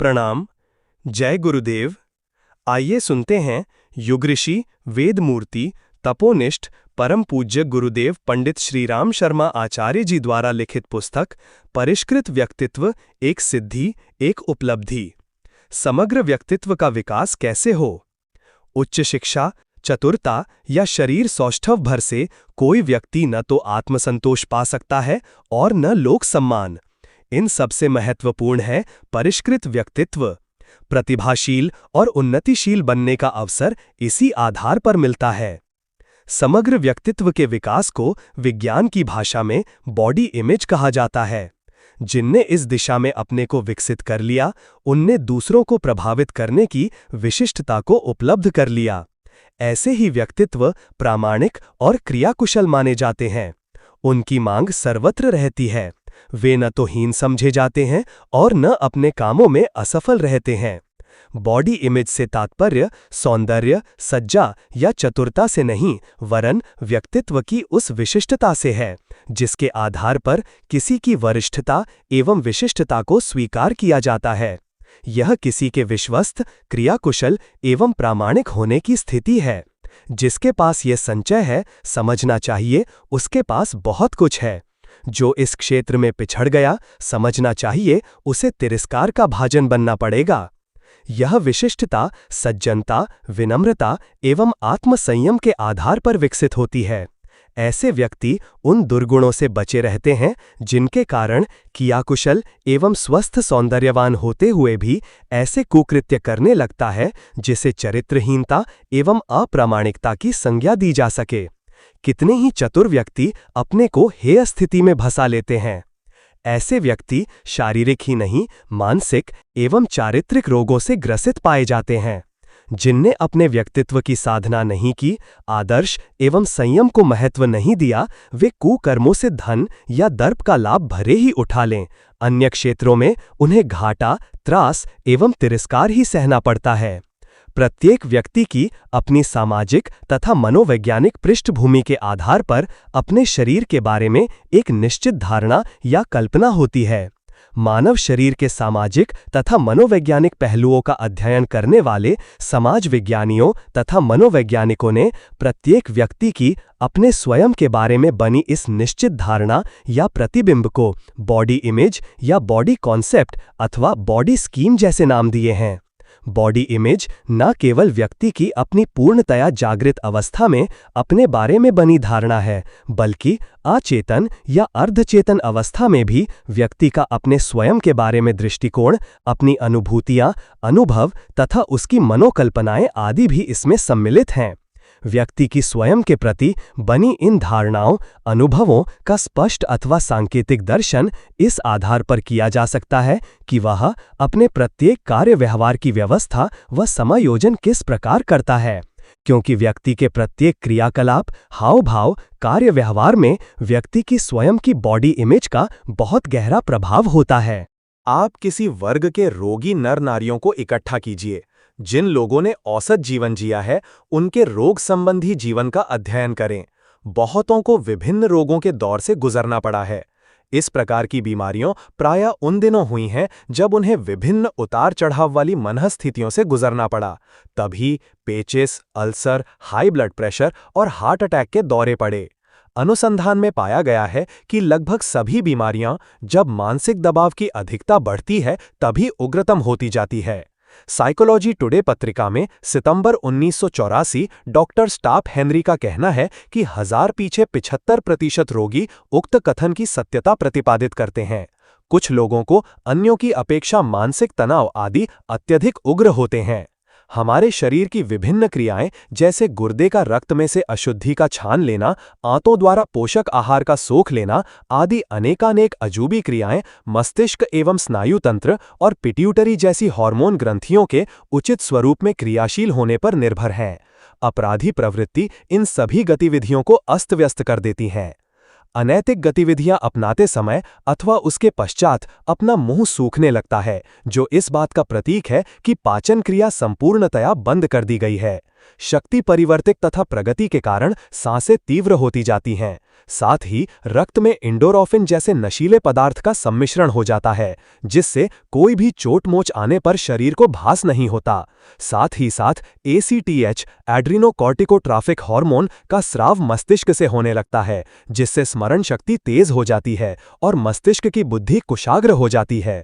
प्रणाम। जय गुरुदेव। आइए सुनते हैं युग ऋषि, वेदमूर्ति, तपोनिष्ठ, परम पूज्य गुरुदेव पंडित श्रीराम शर्मा आचार्य जी द्वारा लिखित पुस्तक परिष्कृत व्यक्तित्व, एक सिद्धि, एक उपलब्धि। समग्र व्यक्तित्व का विकास कैसे हो? उच्च शिक्षा, चतुरता या शरीर सौष्ठव भर से कोई व्यक्ति न तो आत्मसंतोष पा सकता है और न लोक सम्मान। इन सबसे महत्वपूर्ण है परिष्कृत व्यक्तित्व। प्रतिभाशील और उन्नतिशील बनने का अवसर इसी आधार पर मिलता है। समग्र व्यक्तित्व के विकास को विज्ञान की भाषा में बॉडी इमेज कहा जाता है। जिनने इस दिशा में अपने को विकसित कर लिया, उनने दूसरों को प्रभावित करने की विशिष्टता को उपलब्ध कर लिया। ऐसे ही व्यक्तित्व प्रामाणिक और क्रियाकुशल माने जाते हैं। उनकी मांग सर्वत्र रहती है। वे न तो हीन समझे जाते हैं और न अपने कामों में असफल रहते हैं। बॉडी इमेज से तात्पर्य सौंदर्य, सज्जा या चतुरता से नहीं, वरन व्यक्तित्व की उस विशिष्टता से है, जिसके आधार पर किसी की वरिष्ठता एवं विशिष्टता को स्वीकार किया जाता है। यह किसी के विश्वस्त, क्रियाकुशल एवं प्रामाणिक होने की स्थिति है। जिसके पास यह संचय है, समझना चाहिए उसके पास बहुत कुछ है। जो इस क्षेत्र में पिछड़ गया, समझना चाहिए उसे तिरस्कार का भाजन बनना पड़ेगा। यह विशिष्टता सज्जनता, विनम्रता एवं आत्मसंयम के आधार पर विकसित होती है। ऐसे व्यक्ति उन दुर्गुणों से बचे रहते हैं जिनके कारण क्रियाकुशल एवं स्वस्थ सौंदर्यवान होते हुए भी ऐसे कुकृत्य करने लगता है जिसे चरित्रहीनता एवं अप्रामाणिकता की संज्ञा दी जा सके। कितने ही चतुर व्यक्ति अपने को हेय स्थिति में फंसा लेते हैं। ऐसे व्यक्ति शारीरिक ही नहीं, मानसिक एवं चारित्रिक रोगों से ग्रसित पाए जाते हैं। जिनने अपने व्यक्तित्व की साधना नहीं की, आदर्श एवं संयम को महत्व नहीं दिया, वे कुकर्मों से धन या दर्प का लाभ भरे ही उठा लें। अन्य क्षेत्रों में उन्हें घाटा, त्रास एवं तिरस्कार ही सहना पड़ता है। प्रत्येक व्यक्ति की अपनी सामाजिक तथा मनोवैज्ञानिक पृष्ठभूमि के आधार पर अपने शरीर के बारे में एक निश्चित धारणा या कल्पना होती है। मानव शरीर के सामाजिक तथा मनोवैज्ञानिक पहलुओं का अध्ययन करने वाले समाज विज्ञानियों तथा मनोवैज्ञानिकों ने प्रत्येक व्यक्ति की अपने स्वयं के बारे में बनी इस निश्चित धारणा या प्रतिबिंब को बॉडी इमेज या बॉडी कॉन्सेप्ट अथवा बॉडी स्कीम जैसे नाम दिए हैं। बॉडी इमेज न केवल व्यक्ति की अपनी पूर्णतया जागृत अवस्था में अपने बारे में बनी धारणा है, बल्कि अचेतन या अर्धचेतन अवस्था में भी व्यक्ति का अपने स्वयं के बारे में दृष्टिकोण, अपनी अनुभूतियां, अनुभव तथा उसकी मनोकल्पनाएं आदि भी इसमें सम्मिलित हैं। व्यक्ति की स्वयं के प्रति बनी इन धारणाओं, अनुभवों का स्पष्ट अथवा सांकेतिक दर्शन इस आधार पर किया जा सकता है कि वह अपने प्रत्येक कार्य व्यवहार की व्यवस्था व समायोजन किस प्रकार करता है। क्योंकि व्यक्ति के प्रत्येक क्रियाकलाप, हाव भाव, कार्य व्यवहार में व्यक्ति की स्वयं की बॉडी इमेज का बहुत गहरा प्रभाव होता है। आप किसी वर्ग के रोगी नर नारियों को इकट्ठा कीजिए। जिन लोगों ने औसत जीवन जिया है, उनके रोग संबंधी जीवन का अध्ययन करें। बहुतों को विभिन्न रोगों के दौर से गुजरना पड़ा है। इस प्रकार की बीमारियां प्रायः उन दिनों हुई हैं जब उन्हें विभिन्न उतार चढ़ाव वाली मनःस्थितियों से गुजरना पड़ा। तभी पेचिस, अल्सर, हाई ब्लड प्रेशर और हार्ट अटैक के दौरे पड़े। अनुसंधान में पाया गया है कि लगभग सभी बीमारियां जब मानसिक दबाव की अधिकता बढ़ती है तभी उग्रतम होती जाती है। साइकोलॉजी टुडे पत्रिका में सितंबर 1984 डॉक्टर स्टाप हेनरी का कहना है कि 1000 पीछे 75% रोगी उक्त कथन की सत्यता प्रतिपादित करते हैं। कुछ लोगों को अन्यों की अपेक्षा मानसिक तनाव आदि अत्यधिक उग्र होते हैं। हमारे शरीर की विभिन्न क्रियाएं जैसे गुर्दे का रक्त में से अशुद्धि का छान लेना, आंतों द्वारा पोषक आहार का सोख लेना आदि अनेकानेक अजूबी क्रियाएं मस्तिष्क एवं स्नायु तंत्र और पिट्यूटरी जैसी हार्मोन ग्रंथियों के उचित स्वरूप में क्रियाशील होने पर निर्भर हैं। अपराधी प्रवृत्ति इन सभी गतिविधियों को अस्त व्यस्त कर देती हैं। अनैतिक गतिविधियां अपनाते समय अथवा उसके पश्चात अपना मुंह सूखने लगता है, जो इस बात का प्रतीक है कि पाचन क्रिया संपूर्णतया बंद कर दी गई है। शक्ति परिवर्तित तथा प्रगति के कारण सांसें तीव्र होती जाती हैं। साथ ही रक्त में इंडोरोफिन जैसे नशीले पदार्थ का सम्मिश्रण हो जाता है, जिससे कोई भी चोट मोच आने पर शरीर को भास नहीं होता। साथ ही साथ ACTH एड्रीनोकॉर्टिकोट्राफिक हार्मोन का स्राव मस्तिष्क से होने लगता है, जिससे स्मरण शक्ति तेज हो जाती है और मस्तिष्क की बुद्धि कुशाग्र हो जाती है।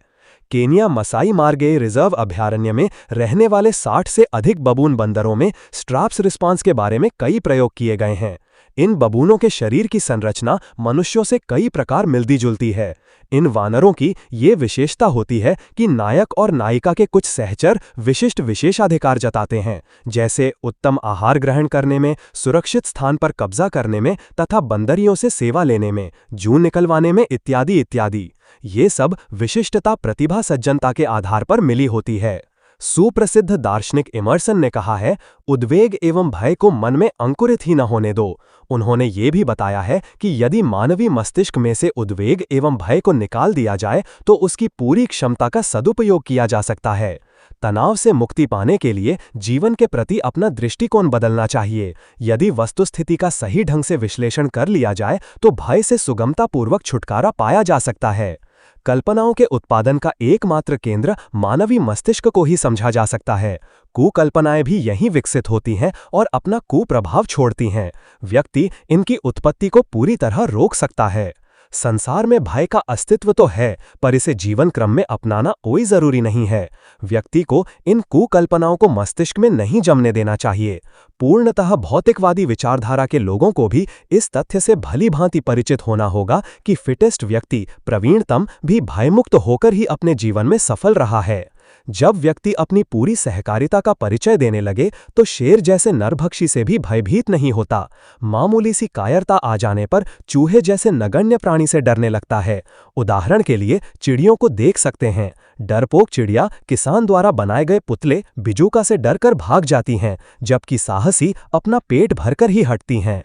केनिया मसाई मार्गे रिजर्व अभयारण्य में रहने वाले 60 से अधिक बबून बंदरों में स्ट्राप्स रिस्पॉन्स के बारे में कई प्रयोग किए गए हैं। इन बबूनों के शरीर की संरचना मनुष्यों से कई प्रकार मिलती जुलती है। इन वानरों की ये विशेषता होती है कि नायक और नायिका के कुछ सहचर विशिष्ट विशेषाधिकार जताते हैं, जैसे उत्तम आहार ग्रहण करने में, सुरक्षित स्थान पर कब्जा करने में तथा बंदरियों से सेवा लेने में, जून निकलवाने में इत्यादि इत्यादि। ये सब विशिष्टता प्रतिभा सज्जनता के आधार पर मिली होती है। सुप्रसिद्ध दार्शनिक इमर्सन ने कहा है, उद्वेग एवं भय को मन में अंकुरित ही न होने दो। उन्होंने ये भी बताया है कि यदि मानवीय मस्तिष्क में से उद्वेग एवं भय को निकाल दिया जाए तो उसकी पूरी क्षमता का सदुपयोग किया जा सकता है। तनाव से मुक्ति पाने के लिए जीवन के प्रति अपना दृष्टिकोण बदलना चाहिए। यदि वस्तुस्थिति का सही ढंग से विश्लेषण कर लिया जाए तो भय से सुगमतापूर्वक छुटकारा पाया जा सकता है। कल्पनाओं के उत्पादन का एकमात्र केंद्र मानवीय मस्तिष्क को ही समझा जा सकता है। कुकल्पनाएं भी यहीं विकसित होती हैं और अपना कुप्रभाव छोड़ती हैं। व्यक्ति इनकी उत्पत्ति को पूरी तरह रोक सकता है। संसार में भय का अस्तित्व तो है, पर इसे जीवन क्रम में अपनाना कोई जरूरी नहीं है। व्यक्ति को इन कुकल्पनाओं को मस्तिष्क में नहीं जमने देना चाहिए। पूर्णतः भौतिकवादी विचारधारा के लोगों को भी इस तथ्य से भली भांति परिचित होना होगा कि फिटेस्ट व्यक्ति, प्रवीणतम, भी भयमुक्त होकर ही अपने जीवन में सफल रहा है। जब व्यक्ति अपनी पूरी सहकारिता का परिचय देने लगे तो शेर जैसे नरभक्षी से भी भयभीत नहीं होता। मामूली सी कायरता आ जाने पर चूहे जैसे नगण्य प्राणी से डरने लगता है। उदाहरण के लिए चिड़ियों को देख सकते हैं। डरपोक चिड़िया किसान द्वारा बनाए गए पुतले बिजूका से डरकर भाग जाती हैं, जबकि साहसी अपना पेट भरकर ही हटती हैं।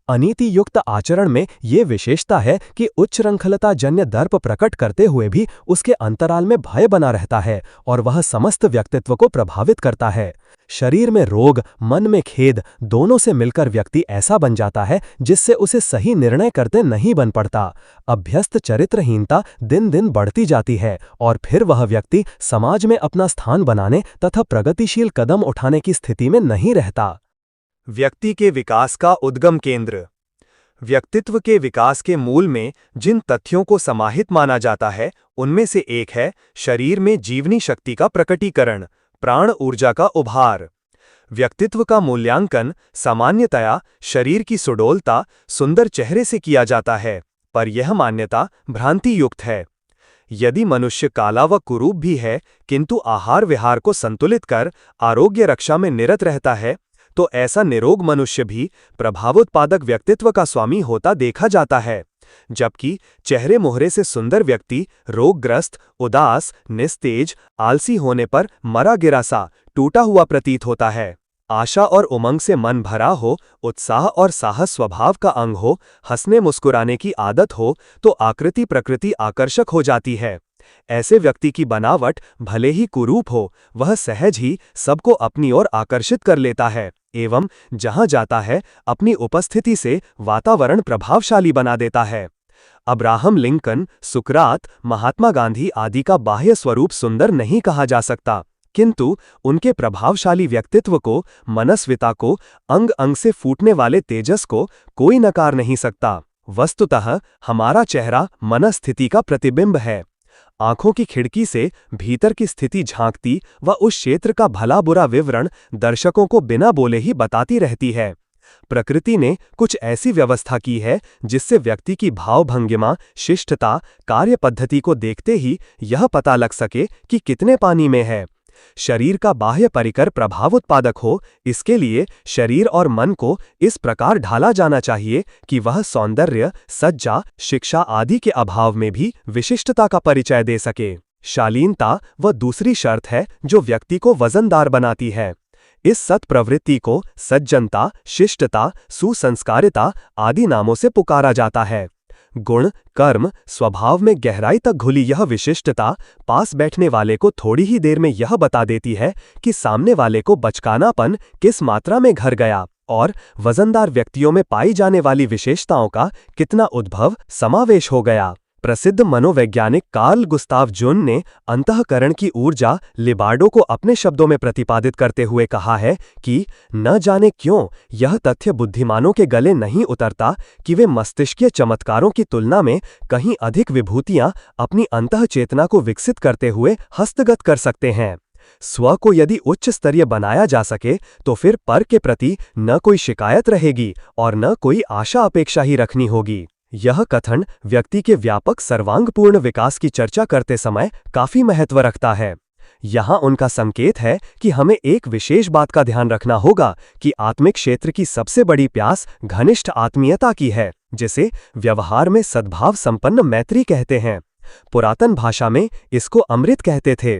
अनीति युक्त आचरण में ये विशेषता है कि उच्च श्रृंखलता जन्य दर्प प्रकट करते हुए भी उसके अंतराल में भय बना रहता है और वह समस्त व्यक्तित्व को प्रभावित करता है। शरीर में रोग, मन में खेद, दोनों से मिलकर व्यक्ति ऐसा बन जाता है जिससे उसे सही निर्णय करते नहीं बन पड़ता। अभ्यस्त चरित्रहीनता दिन दिन बढ़ती जाती है और फिर वह व्यक्ति समाज में अपना स्थान बनाने तथा प्रगतिशील कदम उठाने की स्थिति में नहीं रहता। व्यक्ति के विकास का उद्गम केंद्र। व्यक्तित्व के विकास के मूल में जिन तथ्यों को समाहित माना जाता है उनमें से एक है शरीर में जीवनी शक्ति का प्रकटीकरण, प्राण ऊर्जा का उभार। व्यक्तित्व का मूल्यांकन सामान्यतया शरीर की सुडौलता, सुंदर चेहरे से किया जाता है, पर यह मान्यता भ्रांति युक्त है। यदि मनुष्य काला व कुरूप भी है किंतु आहार विहार को संतुलित कर आरोग्य रक्षा में निरत रहता है तो ऐसा निरोग मनुष्य भी प्रभावोत्पादक व्यक्तित्व का स्वामी होता देखा जाता है। जबकि चेहरे मोहरे से सुंदर व्यक्ति रोगग्रस्त, उदास, निस्तेज, आलसी होने पर मरा गिरा सा, टूटा हुआ प्रतीत होता है। आशा और उमंग से मन भरा हो, उत्साह और साहस स्वभाव का अंग हो, हंसने मुस्कुराने की आदत हो तो आकृति प्रकृति आकर्षक हो जाती है। ऐसे व्यक्ति की बनावट भले ही कुरूप हो, वह सहज ही सबको अपनी ओर आकर्षित कर लेता है एवं जहां जाता है अपनी उपस्थिति से वातावरण प्रभावशाली बना देता है। अब्राहम लिंकन, सुकरात, महात्मा गांधी आदि का बाह्य स्वरूप सुंदर नहीं कहा जा सकता, किंतु उनके प्रभावशाली व्यक्तित्व को, मनस्विता को, अंग अंग से फूटने वाले तेजस को कोई नकार नहीं सकता। वस्तुतः हमारा चेहरा मनस्थिति का प्रतिबिंब है। आंखों की खिड़की से भीतर की स्थिति झांकती व उस क्षेत्र का भला बुरा विवरण दर्शकों को बिना बोले ही बताती रहती है। प्रकृति ने कुछ ऐसी व्यवस्था की है जिससे व्यक्ति की भावभंगिमा, शिष्टता, कार्य पद्धति को देखते ही यह पता लग सके कि कितने पानी में है। शरीर का बाह्य परिकर प्रभावोत्पादक हो, इसके लिए शरीर और मन को इस प्रकार ढाला जाना चाहिए कि वह सौंदर्य, सज्जा, शिक्षा आदि के अभाव में भी विशिष्टता का परिचय दे सके। शालीनता वह दूसरी शर्त है जो व्यक्ति को वजनदार बनाती है। इस सत् प्रवृत्ति को सज्जनता, शिष्टता, सुसंस्कारिता आदि नामों से पुकारा जाता है। गुण, कर्म, स्वभाव में गहराई तक घुली यह विशिष्टता पास बैठने वाले को थोड़ी ही देर में यह बता देती है कि सामने वाले को बचकानापन किस मात्रा में घर गया और वजनदार व्यक्तियों में पाई जाने वाली विशेषताओं का कितना उद्भव समावेश हो गया। प्रसिद्ध मनोवैज्ञानिक कार्ल गुस्ताव जुंग ने अंतःकरण की ऊर्जा लिबार्डो को अपने शब्दों में प्रतिपादित करते हुए कहा है कि न जाने क्यों यह तथ्य बुद्धिमानों के गले नहीं उतरता कि वे मस्तिष्कीय चमत्कारों की तुलना में कहीं अधिक विभूतियां अपनी अंतःचेतना को विकसित करते हुए हस्तगत कर सकते हैं। स्व को यदि उच्च स्तरीय बनाया जा सके तो फिर पर के प्रति न कोई शिकायत रहेगी और न कोई आशा अपेक्षा ही रखनी होगी। यह कथन व्यक्ति के व्यापक सर्वांगपूर्ण विकास की चर्चा करते समय काफी महत्व रखता है। यहाँ उनका संकेत है कि हमें एक विशेष बात का ध्यान रखना होगा कि आत्मिक क्षेत्र की सबसे बड़ी प्यास घनिष्ठ आत्मीयता की है, जिसे व्यवहार में सद्भाव संपन्न मैत्री कहते हैं। पुरातन भाषा में इसको अमृत कहते थे।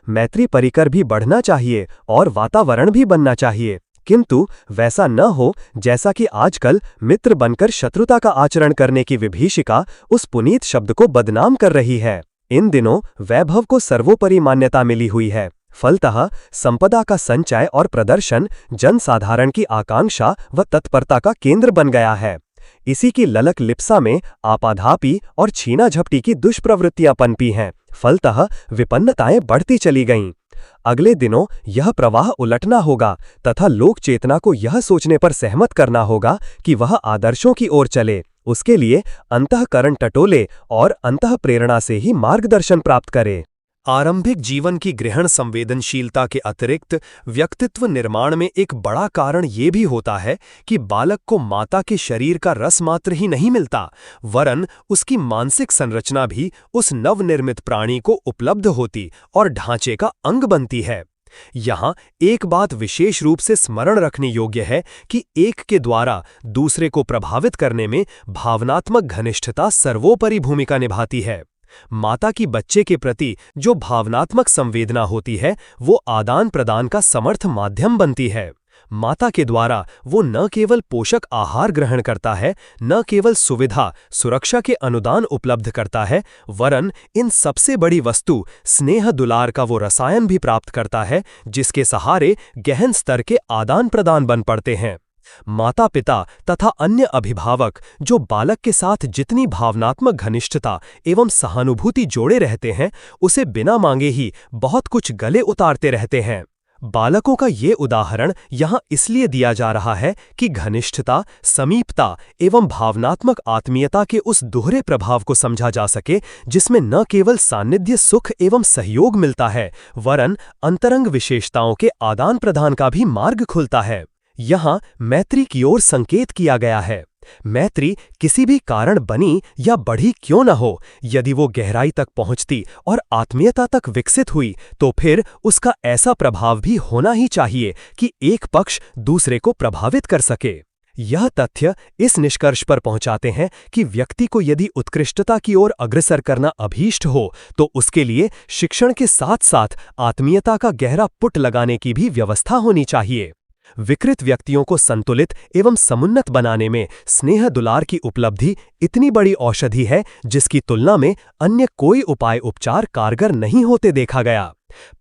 मैत्री परिकर भी बढ़ना चाहिए और वातावरण भी बनना चाहिए, किंतु वैसा न हो जैसा कि आजकल मित्र बनकर शत्रुता का आचरण करने की विभीषिका उस पुनीत शब्द को बदनाम कर रही है। इन दिनों वैभव को सर्वोपरि मान्यता मिली हुई है। फलतः संपदा का संचय और प्रदर्शन जनसाधारण की आकांक्षा व तत्परता का केंद्र बन गया है। इसी की ललक लिप्सा में आपाधापी और छीना झपटी की दुष्प्रवृत्तियां पनपी हैं। फलतः विपन्नताएं बढ़ती चली गईं। अगले दिनों यह प्रवाह उलटना होगा तथा लोक चेतना को यह सोचने पर सहमत करना होगा कि वह आदर्शों की ओर चले, उसके लिए अंतःकरण टटोले और अंतः प्रेरणा से ही मार्गदर्शन प्राप्त करे। आरंभिक जीवन की ग्रहण संवेदनशीलता के अतिरिक्त व्यक्तित्व निर्माण में एक बड़ा कारण ये भी होता है कि बालक को माता के शरीर का रस मात्र ही नहीं मिलता, वरन उसकी मानसिक संरचना भी उस नवनिर्मित प्राणी को उपलब्ध होती और ढांचे का अंग बनती है। यहाँ एक बात विशेष रूप से स्मरण रखने योग्य है कि एक के द्वारा दूसरे को प्रभावित करने में भावनात्मक घनिष्ठता सर्वोपरि भूमिका निभाती है। माता की बच्चे के प्रति जो भावनात्मक संवेदना होती है वो आदान प्रदान का समर्थ माध्यम बनती है। माता के द्वारा वो न केवल पोषक आहार ग्रहण करता है, न केवल सुविधा सुरक्षा के अनुदान उपलब्ध करता है, वरन इन सबसे बड़ी वस्तु स्नेह दुलार का वो रसायन भी प्राप्त करता है जिसके सहारे गहन स्तर के आदान प्रदान बन पड़ते हैं। माता पिता तथा अन्य अभिभावक जो बालक के साथ जितनी भावनात्मक घनिष्ठता एवं सहानुभूति जोड़े रहते हैं, उसे बिना मांगे ही बहुत कुछ गले उतारते रहते हैं। बालकों का ये उदाहरण यहाँ इसलिए दिया जा रहा है कि घनिष्ठता, समीपता एवं भावनात्मक आत्मीयता के उस दोहरे प्रभाव को समझा जा सके जिसमें न केवल सान्निध्य सुख एवं सहयोग मिलता है, वरन अंतरंग विशेषताओं के आदान प्रदान का भी मार्ग खुलता है। यहाँ मैत्री की ओर संकेत किया गया है। मैत्री किसी भी कारण बनी या बढ़ी क्यों न हो, यदि वो गहराई तक पहुंचती और आत्मीयता तक विकसित हुई तो फिर उसका ऐसा प्रभाव भी होना ही चाहिए कि एक पक्ष दूसरे को प्रभावित कर सके। यह तथ्य इस निष्कर्ष पर पहुंचाते हैं कि व्यक्ति को यदि उत्कृष्टता की ओर अग्रसर करना अभीष्ट हो तो उसके लिए शिक्षण के साथ साथ आत्मीयता का गहरा पुट लगाने की भी व्यवस्था होनी चाहिए। विकृत व्यक्तियों को संतुलित एवं समुन्नत बनाने में स्नेह दुलार की उपलब्धि इतनी बड़ी औषधि है जिसकी तुलना में अन्य कोई उपाय उपचार कारगर नहीं होते देखा गया।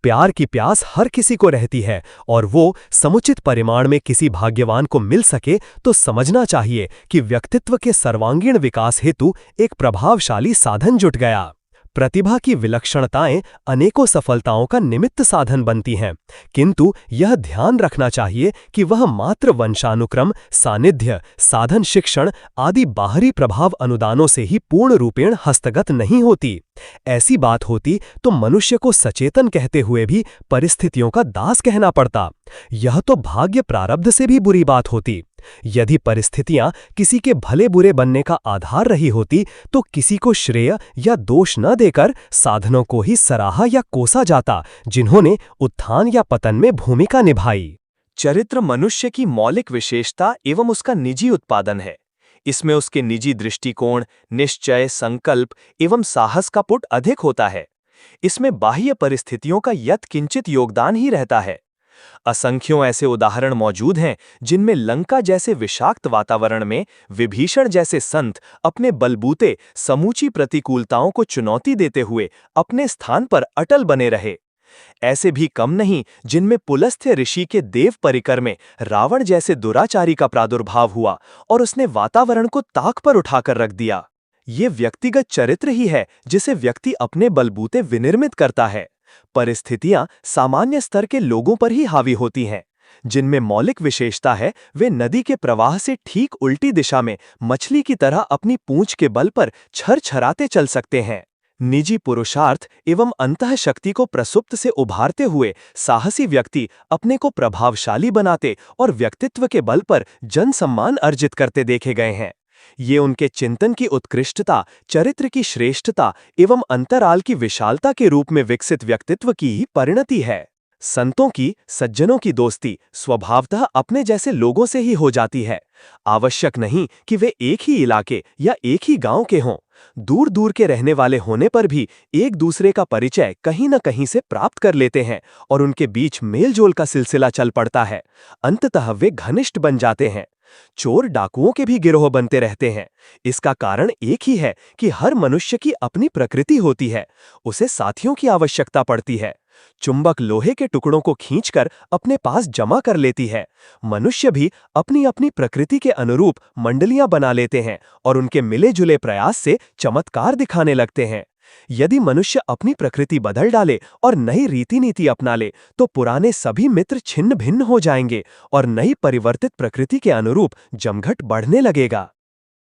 प्यार की प्यास हर किसी को रहती है और वो समुचित परिमाण में किसी भाग्यवान को मिल सके तो समझना चाहिए कि व्यक्तित्व के सर्वांगीण विकास हेतु एक प्रभावशाली साधन जुट गया। प्रतिभा की विलक्षणताएं अनेकों सफलताओं का निमित्त साधन बनती हैं, किंतु यह ध्यान रखना चाहिए कि वह मात्र वंशानुक्रम, सानिध्य, साधन शिक्षण आदि बाहरी प्रभाव अनुदानों से ही पूर्ण रूपेण हस्तगत नहीं होती। ऐसी बात होती तो मनुष्य को सचेतन कहते हुए भी परिस्थितियों का दास कहना पड़ता। यह तो भाग्य प्रारब्ध से भी बुरी बात होती। यदि परिस्थितियां किसी के भले बुरे बनने का आधार रही होती तो किसी को श्रेय या दोष न देकर साधनों को ही सराहा या कोसा जाता जिन्होंने उत्थान या पतन में भूमिका निभाई। चरित्र मनुष्य की मौलिक विशेषता एवं उसका निजी उत्पादन है। इसमें उसके निजी दृष्टिकोण, निश्चय, संकल्प एवं साहस का पुट अधिक होता है। इसमें बाह्य परिस्थितियों का यत्किंचित योगदान ही रहता है। असंख्यों ऐसे उदाहरण मौजूद हैं जिनमें लंका जैसे विषाक्त वातावरण में विभीषण जैसे संत अपने बलबूते समूची प्रतिकूलताओं को चुनौती देते हुए अपने स्थान पर अटल बने रहे। ऐसे भी कम नहीं जिनमें पुलस्त्य ऋषि के देव परिकर में रावण जैसे दुराचारी का प्रादुर्भाव हुआ और उसने वातावरण को ताक पर उठाकर रख दिया। ये व्यक्तिगत चरित्र ही है जिसे व्यक्ति अपने बलबूते विनिर्मित करता है। परिस्थितियां सामान्य स्तर के लोगों पर ही हावी होती हैं। जिनमें मौलिक विशेषता है वे नदी के प्रवाह से ठीक उल्टी दिशा में मछली की तरह अपनी पूंछ के बल पर छरछराते चल सकते हैं। निजी पुरुषार्थ एवं अंतःशक्ति को प्रसुप्त से उभारते हुए साहसी व्यक्ति अपने को प्रभावशाली बनाते और व्यक्तित्व के बल पर जन सम्मान अर्जित करते देखे गए हैं। ये उनके चिंतन की उत्कृष्टता, चरित्र की श्रेष्ठता एवं अंतराल की विशालता के रूप में विकसित व्यक्तित्व की ही परिणति है। संतों की, सज्जनों की दोस्ती स्वभावतः अपने जैसे लोगों से ही हो जाती है। आवश्यक नहीं कि वे एक ही इलाके या एक ही गांव के हों। दूर दूर के रहने वाले होने पर भी एक दूसरे का परिचय कहीं न कहीं से प्राप्त कर लेते हैं और उनके बीच मेलजोल का सिलसिला चल पड़ता है। अंततः वे घनिष्ठ बन जाते हैं। चोर डाकुओं के भी गिरोह बनते रहते हैं। इसका कारण एक ही है कि हर मनुष्य की अपनी प्रकृति होती है। उसे साथियों की आवश्यकता पड़ती है। चुंबक लोहे के टुकड़ों को खींचकर अपने पास जमा कर लेती है। मनुष्य भी अपनी अपनी प्रकृति के अनुरूप मंडलियां बना लेते हैं और उनके मिले जुले प्रयास से चमत्कार दिखाने लगते हैं। यदि मनुष्य अपनी प्रकृति बदल डाले और नई रीति नीति अपना ले तो पुराने सभी मित्र छिन्न भिन्न हो जाएंगे और नई परिवर्तित प्रकृति के अनुरूप जमघट बढ़ने लगेगा।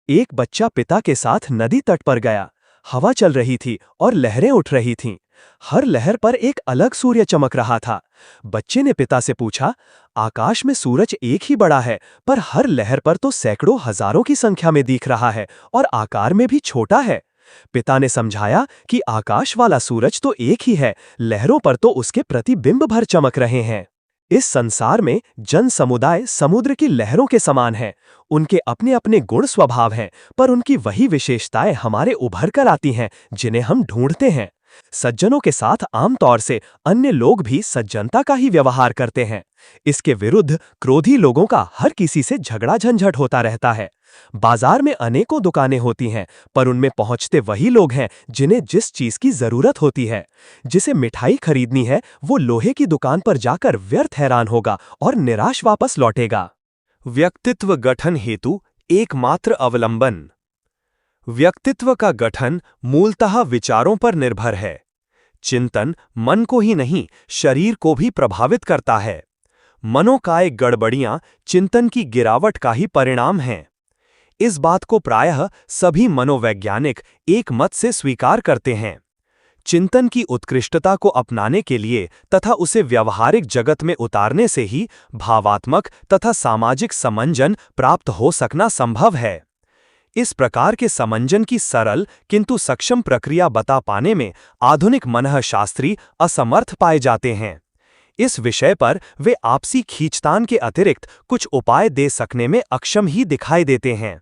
एक बच्चा पिता के साथ नदी तट पर गया। हवा चल रही थी और लहरें उठ रही थीं। हर लहर पर एक अलग सूर्य चमक रहा था। बच्चे ने पिता से पूछा, आकाश में सूरज एक ही बड़ा है, पर हर लहर पर तो सैकड़ों हजारों की संख्या में दिख रहा है और आकार में भी छोटा है। पिता ने समझाया कि आकाश वाला सूरज तो एक ही है, लहरों पर तो उसके प्रतिबिंब भर चमक रहे हैं। इस संसार में जन समुदाय समुद्र की लहरों के समान है। उनके अपने अपने गुण स्वभाव हैं, पर उनकी वही विशेषताएं हमारे उभर कर आती हैं जिन्हें हम ढूंढते हैं। सज्जनों के साथ आमतौर से अन्य लोग भी सज्जनता का ही व्यवहार करते हैं। इसके विरुद्ध क्रोधी लोगों का हर किसी से झगड़ा झंझट होता रहता है। बाजार में अनेकों दुकानें होती हैं, पर उनमें पहुंचते वही लोग हैं जिन्हें जिस चीज की जरूरत होती है। जिसे मिठाई खरीदनी है वो लोहे की दुकान पर जाकर व्यर्थ हैरान होगा और निराश वापस लौटेगा। व्यक्तित्व गठन हेतु एकमात्र अवलंबन। व्यक्तित्व का गठन मूलतः विचारों पर निर्भर है। चिंतन मन को ही नहीं, शरीर को भी प्रभावित करता है। मनोकाय गड़बड़ियां चिंतन की गिरावट का ही परिणाम हैं। इस बात को प्रायः सभी मनोवैज्ञानिक एक मत से स्वीकार करते हैं। चिंतन की उत्कृष्टता को अपनाने के लिए तथा उसे व्यावहारिक जगत में उतारने से ही भावात्मक तथा सामाजिक समंजन प्राप्त हो सकना संभव है। इस प्रकार के समंजन की सरल किंतु सक्षम प्रक्रिया बता पाने में आधुनिक मनःशास्त्री असमर्थ पाए जाते हैं। इस विषय पर वे आपसी खींचतान के अतिरिक्त कुछ उपाय दे सकने में अक्षम ही दिखाई देते हैं।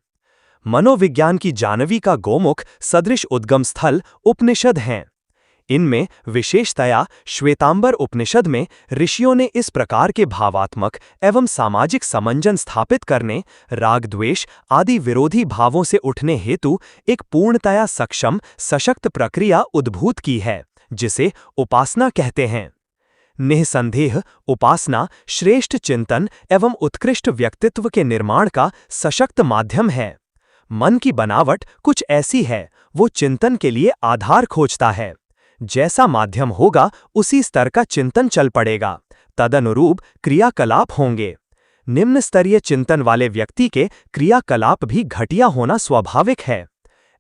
मनोविज्ञान की जानवी का गोमुख सदृश उद्गम स्थल उपनिषद हैं। इनमें विशेषतया श्वेतांबर उपनिषद में ऋषियों ने इस प्रकार के भावात्मक एवं सामाजिक समंजन स्थापित करने, राग द्वेष आदि विरोधी भावों से उठने हेतु एक पूर्णतया सक्षम सशक्त प्रक्रिया उद्भूत की है, जिसे उपासना कहते हैं। निःसंदेह उपासना श्रेष्ठ चिंतन एवं उत्कृष्ट व्यक्तित्व के निर्माण का सशक्त माध्यम है। मन की बनावट कुछ ऐसी है, वो चिंतन के लिए आधार खोजता है। जैसा माध्यम होगा उसी स्तर का चिंतन चल पड़ेगा, तदनुरूप क्रियाकलाप होंगे। निम्न स्तरीय चिंतन वाले व्यक्ति के क्रियाकलाप भी घटिया होना स्वाभाविक है।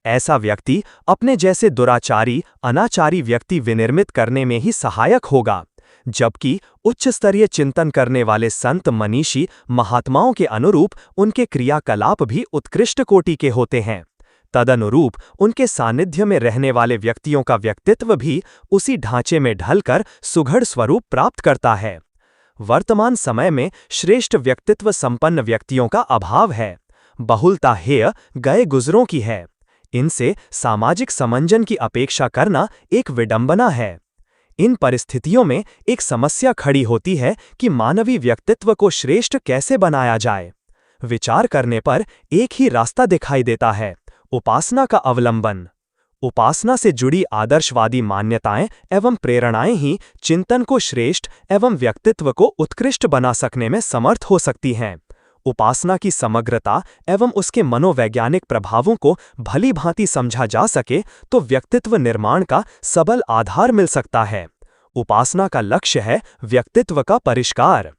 ऐसा व्यक्ति अपने जैसे दुराचारी अनाचारी व्यक्ति विनिर्मित करने में ही सहायक होगा, जबकि उच्च स्तरीय चिंतन करने वाले संत मनीषी महात्माओं के अनुरूप उनके क्रियाकलाप भी उत्कृष्ट कोटि के होते हैं। तदनुरूप उनके सानिध्य में रहने वाले व्यक्तियों का व्यक्तित्व भी उसी ढांचे में ढलकर सुघड़ स्वरूप प्राप्त करता है। वर्तमान समय में श्रेष्ठ व्यक्तित्व संपन्न व्यक्तियों का अभाव है। बहुलता हेय गए गुजरों की है। इनसे सामाजिक समंजन की अपेक्षा करना एक विडंबना है। इन परिस्थितियों में एक समस्या खड़ी होती है कि मानवीय व्यक्तित्व को श्रेष्ठ कैसे बनाया जाए। विचार करने पर एक ही रास्ता दिखाई देता है, उपासना का अवलंबन। उपासना से जुड़ी आदर्शवादी मान्यताएं एवं प्रेरणाएं ही चिंतन को श्रेष्ठ एवं व्यक्तित्व को उत्कृष्ट बना सकने में समर्थ हो सकती हैं। उपासना की समग्रता एवं उसके मनोवैज्ञानिक प्रभावों को भली भांति समझा जा सके तो व्यक्तित्व निर्माण का सबल आधार मिल सकता है। उपासना का लक्ष्य है व्यक्तित्व का परिष्कार।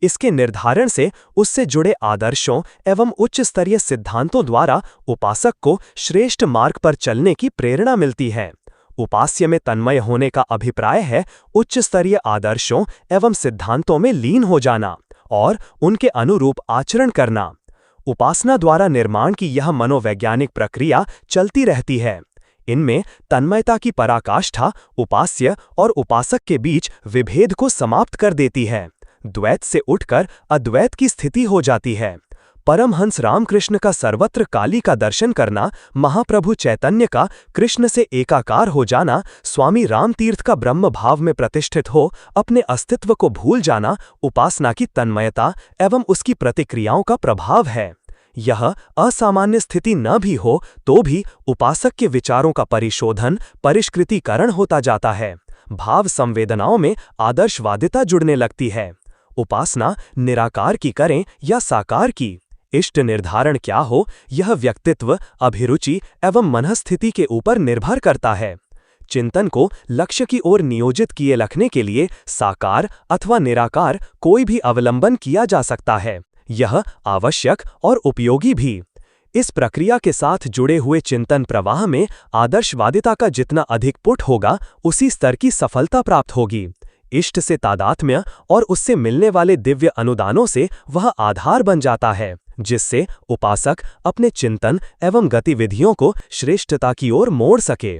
इसके निर्धारण से उससे जुड़े आदर्शों एवं उच्च स्तरीय सिद्धांतों द्वारा उपासक को श्रेष्ठ मार्ग पर चलने की प्रेरणा मिलती है। उपास्य में तन्मय होने का अभिप्राय है उच्च स्तरीय आदर्शों एवं सिद्धांतों में लीन हो जाना और उनके अनुरूप आचरण करना। उपासना द्वारा निर्माण की यह मनोवैज्ञानिक प्रक्रिया चलती रहती है। इनमें तन्मयता की पराकाष्ठा उपास्य और उपासक के बीच विभेद को समाप्त कर देती है। द्वैत से उठकर अद्वैत की स्थिति हो जाती है। परमहंस रामकृष्ण का सर्वत्र काली का दर्शन करना, महाप्रभु चैतन्य का कृष्ण से एकाकार हो जाना, स्वामी रामतीर्थ का ब्रह्म भाव में प्रतिष्ठित हो अपने अस्तित्व को भूल जाना उपासना की तन्मयता एवं उसकी प्रतिक्रियाओं का प्रभाव है। यह असामान्य स्थिति न भी हो तो भी उपासक के विचारों का परिशोधन परिष्कृतीकरण होता जाता है। भाव संवेदनाओं में आदर्शवादिता जुड़ने लगती है। उपासना निराकार की करें या साकार की, इष्ट निर्धारण क्या हो यह व्यक्तित्व, अभिरुचि एवं मनस्थिति के ऊपर निर्भर करता है। चिंतन को लक्ष्य की ओर नियोजित किए रखने के लिए साकार अथवा निराकार कोई भी अवलंबन किया जा सकता है। यह आवश्यक और उपयोगी भी। इस प्रक्रिया के साथ जुड़े हुए चिंतन प्रवाह में आदर्शवादिता का जितना अधिक पुट होगा उसी स्तर की सफलता प्राप्त होगी। इष्ट से तादात्म्य और उससे मिलने वाले दिव्य अनुदानों से वह आधार बन जाता है जिससे उपासक अपने चिंतन एवं गतिविधियों को श्रेष्ठता की ओर मोड़ सके।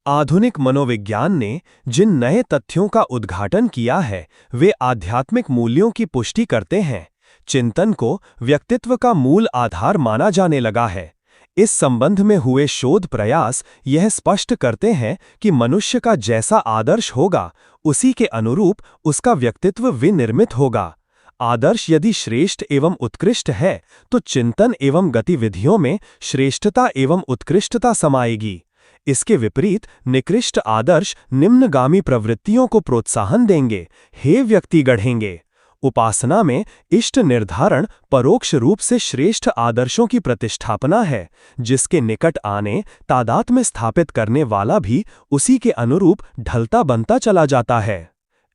आधुनिक मनोविज्ञान ने जिन नए तथ्यों का उद्घाटन किया है वे आध्यात्मिक मूल्यों की पुष्टि करते हैं। चिंतन को व्यक्तित्व का मूल आधार माना जाने लगा है। इस संबंध में हुए शोध प्रयास यह स्पष्ट करते हैं कि मनुष्य का जैसा आदर्श होगा उसी के अनुरूप उसका व्यक्तित्व विनिर्मित होगा। आदर्श यदि श्रेष्ठ एवं उत्कृष्ट है तो चिंतन एवं गतिविधियों में श्रेष्ठता एवं उत्कृष्टता समाएगी। इसके विपरीत निकृष्ट आदर्श निम्नगामी प्रवृत्तियों को प्रोत्साहन देंगे, हे व्यक्ति गढ़ेंगे। उपासना में इष्ट निर्धारण परोक्ष रूप से श्रेष्ठ आदर्शों की प्रतिष्ठापना है, जिसके निकट आने तादात्म्य स्थापित करने वाला भी उसी के अनुरूप ढलता बनता चला जाता है।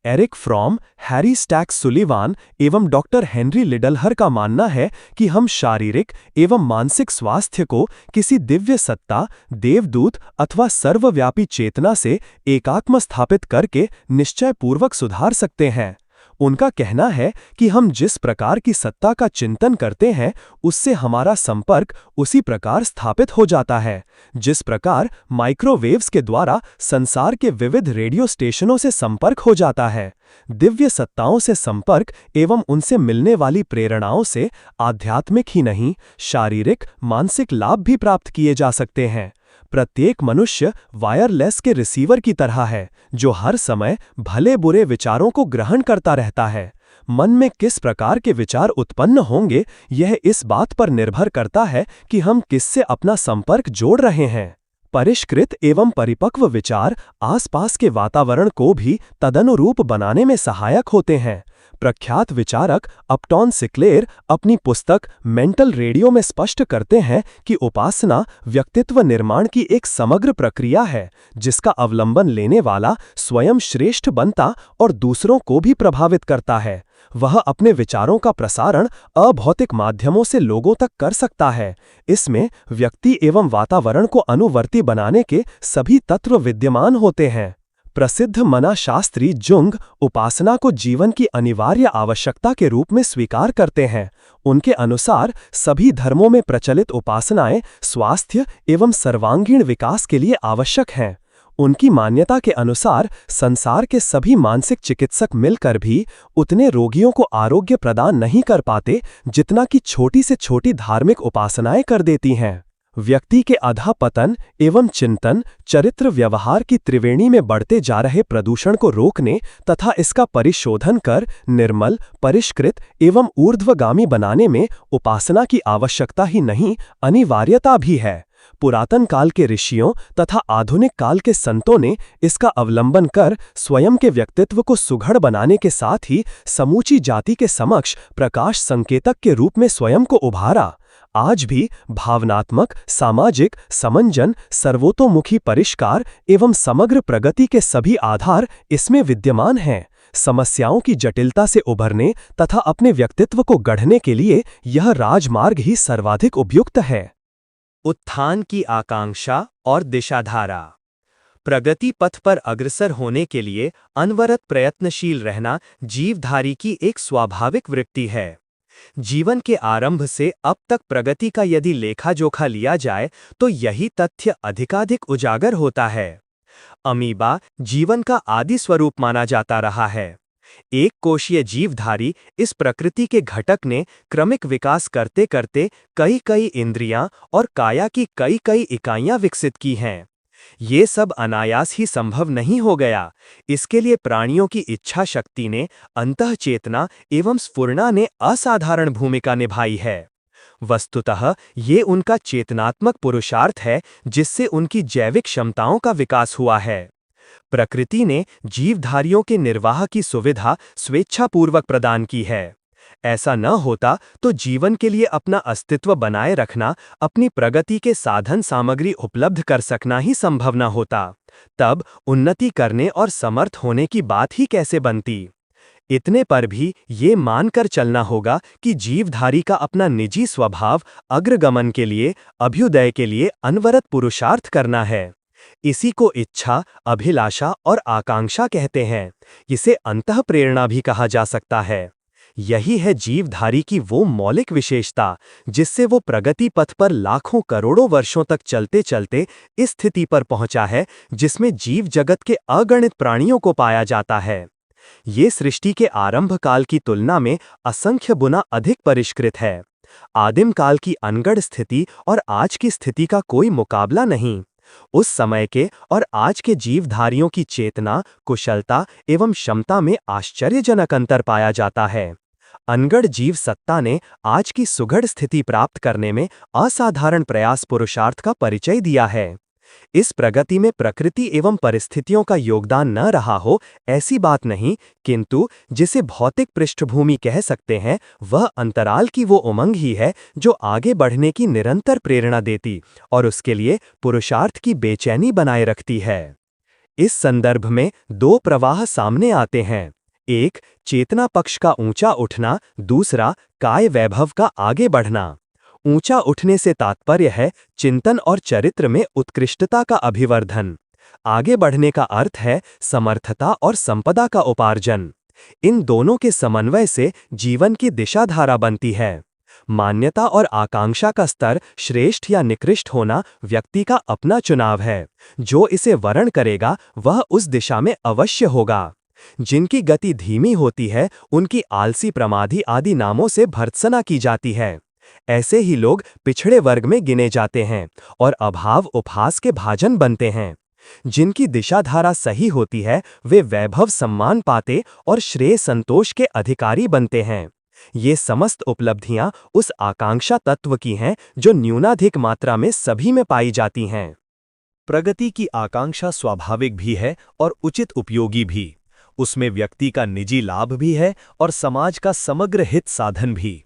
Erich Fromm, Harry Stack Sullivan एवं डॉक्टर हेनरी लिडलहर का मानना है कि हम शारीरिक एवं मानसिक स्वास्थ्य को किसी दिव्य सत्ता, देवदूत अथवा सर्वव्यापी चेतना से एकात्म स्थापित करके निश्चयपूर्वक सुधार सकते हैं। उनका कहना है कि हम जिस प्रकार की सत्ता का चिंतन करते हैं उससे हमारा संपर्क उसी प्रकार स्थापित हो जाता है जिस प्रकार माइक्रोवेव्स के द्वारा संसार के विविध रेडियो स्टेशनों से संपर्क हो जाता है। दिव्य सत्ताओं से संपर्क एवं उनसे मिलने वाली प्रेरणाओं से आध्यात्मिक ही नहीं शारीरिक मानसिक लाभ भी प्राप्त किए जा सकते हैं। प्रत्येक मनुष्य वायरलेस के रिसीवर की तरह है जो हर समय भले बुरे विचारों को ग्रहण करता रहता है। मन में किस प्रकार के विचार उत्पन्न होंगे यह इस बात पर निर्भर करता है कि हम किससे अपना संपर्क जोड़ रहे हैं। परिष्कृत एवं परिपक्व विचार आसपास के वातावरण को भी तदनुरूप बनाने में सहायक होते हैं। प्रख्यात विचारक अपटॉन सिक्लेर अपनी पुस्तक मेंटल रेडियो में स्पष्ट करते हैं कि उपासना व्यक्तित्व निर्माण की एक समग्र प्रक्रिया है जिसका अवलंबन लेने वाला स्वयं श्रेष्ठ बनता और दूसरों को भी प्रभावित करता है। वह अपने विचारों का प्रसारण अभौतिक माध्यमों से लोगों तक कर सकता है। इसमें व्यक्ति एवं वातावरण को अनुवर्ती बनाने के सभी तत्व विद्यमान होते हैं। प्रसिद्ध मनाशास्त्री जुंग उपासना को जीवन की अनिवार्य आवश्यकता के रूप में स्वीकार करते हैं। उनके अनुसार सभी धर्मों में प्रचलित उपासनाएं स्वास्थ्य एवं सर्वांगीण विकास के लिए आवश्यक हैं। उनकी मान्यता के अनुसार संसार के सभी मानसिक चिकित्सक मिलकर भी उतने रोगियों को आरोग्य प्रदान नहीं कर पाते जितना कि छोटी से छोटी धार्मिक उपासनाएं कर देती हैं। व्यक्ति के अधःपतन एवं चिंतन चरित्र व्यवहार की त्रिवेणी में बढ़ते जा रहे प्रदूषण को रोकने तथा इसका परिशोधन कर निर्मल, परिष्कृत एवं ऊर्ध्वगामी बनाने में उपासना की आवश्यकता ही नहीं अनिवार्यता भी है। पुरातन काल के ऋषियों तथा आधुनिक काल के संतों ने इसका अवलंबन कर स्वयं के व्यक्तित्व को सुघड़ बनाने के साथ ही समूची जाति के समक्ष प्रकाश संकेतक के रूप में स्वयं को उभारा। आज भी भावनात्मक, सामाजिक, समंजन, सर्वतोमुखी परिष्कार एवं समग्र प्रगति के सभी आधार इसमें विद्यमान हैं। समस्याओं की जटिलता से उभरने तथा अपने व्यक्तित्व को गढ़ने के लिए यह राजमार्ग ही सर्वाधिक उपयुक्त है। उत्थान की आकांक्षा और दिशाधारा। प्रगति पथ पर अग्रसर होने के लिए अनवरत प्रयत्नशील रहना जीवधारी की एक स्वाभाविक वृत्ति है। जीवन के आरंभ से अब तक प्रगति का यदि लेखा जोखा लिया जाए तो यही तथ्य अधिकाधिक उजागर होता है। अमीबा जीवन का आदि स्वरूप माना जाता रहा है। एक कोशीय जीवधारी इस प्रकृति के घटक ने क्रमिक विकास करते करते कई इंद्रियां और काया की कई इकाइयां विकसित की हैं। ये सब अनायास ही संभव नहीं हो गया। इसके लिए प्राणियों की इच्छा शक्ति ने, अंतःचेतना एवं स्फुरणा ने असाधारण भूमिका निभाई है। वस्तुतः ये उनका चेतनात्मक पुरुषार्थ है जिससे उनकी जैविक क्षमताओं का विकास हुआ है। प्रकृति ने जीवधारियों के निर्वाह की सुविधा स्वेच्छापूर्वक प्रदान की है। ऐसा न होता तो जीवन के लिए अपना अस्तित्व बनाए रखना, अपनी प्रगति के साधन सामग्री उपलब्ध कर सकना ही संभव न होता। तब उन्नति करने और समर्थ होने की बात ही कैसे बनती। इतने पर भी ये मानकर चलना होगा कि जीवधारी का अपना निजी स्वभाव अग्रगमन के लिए, अभ्युदय के लिए अनवरत पुरुषार्थ करना है। इसी को इच्छा, अभिलाषा और आकांक्षा कहते हैं। इसे अंतःप्रेरणा भी कहा जा सकता है। यही है जीवधारी की वो मौलिक विशेषता जिससे वो प्रगति पथ पर लाखों करोड़ों वर्षों तक चलते चलते इस स्थिति पर पहुंचा है जिसमें जीव जगत के अगणित प्राणियों को पाया जाता है। ये सृष्टि के आरंभ काल की तुलना में असंख्य गुना अधिक परिष्कृत है। आदिम काल की अनगढ़ स्थिति और आज की स्थिति का कोई मुकाबला नहीं। उस समय के और आज के जीवधारियों की चेतना, कुशलता एवं क्षमता में आश्चर्यजनक अंतर पाया जाता है। अनगढ़ जीव सत्ता ने आज की सुघड़ स्थिति प्राप्त करने में असाधारण प्रयास पुरुषार्थ का परिचय दिया है। इस प्रगति में प्रकृति एवं परिस्थितियों का योगदान न रहा हो ऐसी बात नहीं, किंतु जिसे भौतिक पृष्ठभूमि कह सकते हैं वह अंतराल की वो उमंग ही है जो आगे बढ़ने की निरंतर प्रेरणा देती और उसके लिए पुरुषार्थ की बेचैनी बनाए रखती है। इस संदर्भ में दो प्रवाह सामने आते हैं। एक, चेतना पक्ष का ऊंचा उठना, दूसरा काय वैभव का आगे बढ़ना। ऊंचा उठने से तात्पर्य है चिंतन और चरित्र में उत्कृष्टता का अभिवर्धन। आगे बढ़ने का अर्थ है समर्थता और संपदा का उपार्जन। इन दोनों के समन्वय से जीवन की दिशाधारा बनती है। मान्यता और आकांक्षा का स्तर श्रेष्ठ या निकृष्ट होना व्यक्ति का अपना चुनाव है। जो इसे वर्ण करेगा वह उस दिशा में अवश्य होगा। जिनकी गति धीमी होती है उनकी आलसी, प्रमादी आदि नामों से भर्त्सना की जाती है। ऐसे ही लोग पिछड़े वर्ग में गिने जाते हैं और अभाव उपहास के भाजन बनते हैं। जिनकी दिशाधारा सही होती है वे वैभव सम्मान पाते और श्रेय संतोष के अधिकारी बनते हैं। ये समस्त उपलब्धियां उस आकांक्षा तत्व की हैं जो न्यूनाधिक मात्रा में सभी में पाई जाती हैं। प्रगति की आकांक्षा स्वाभाविक भी है और उचित उपयोगी भी। उसमें व्यक्ति का निजी लाभ भी है और समाज का समग्र हित साधन भी।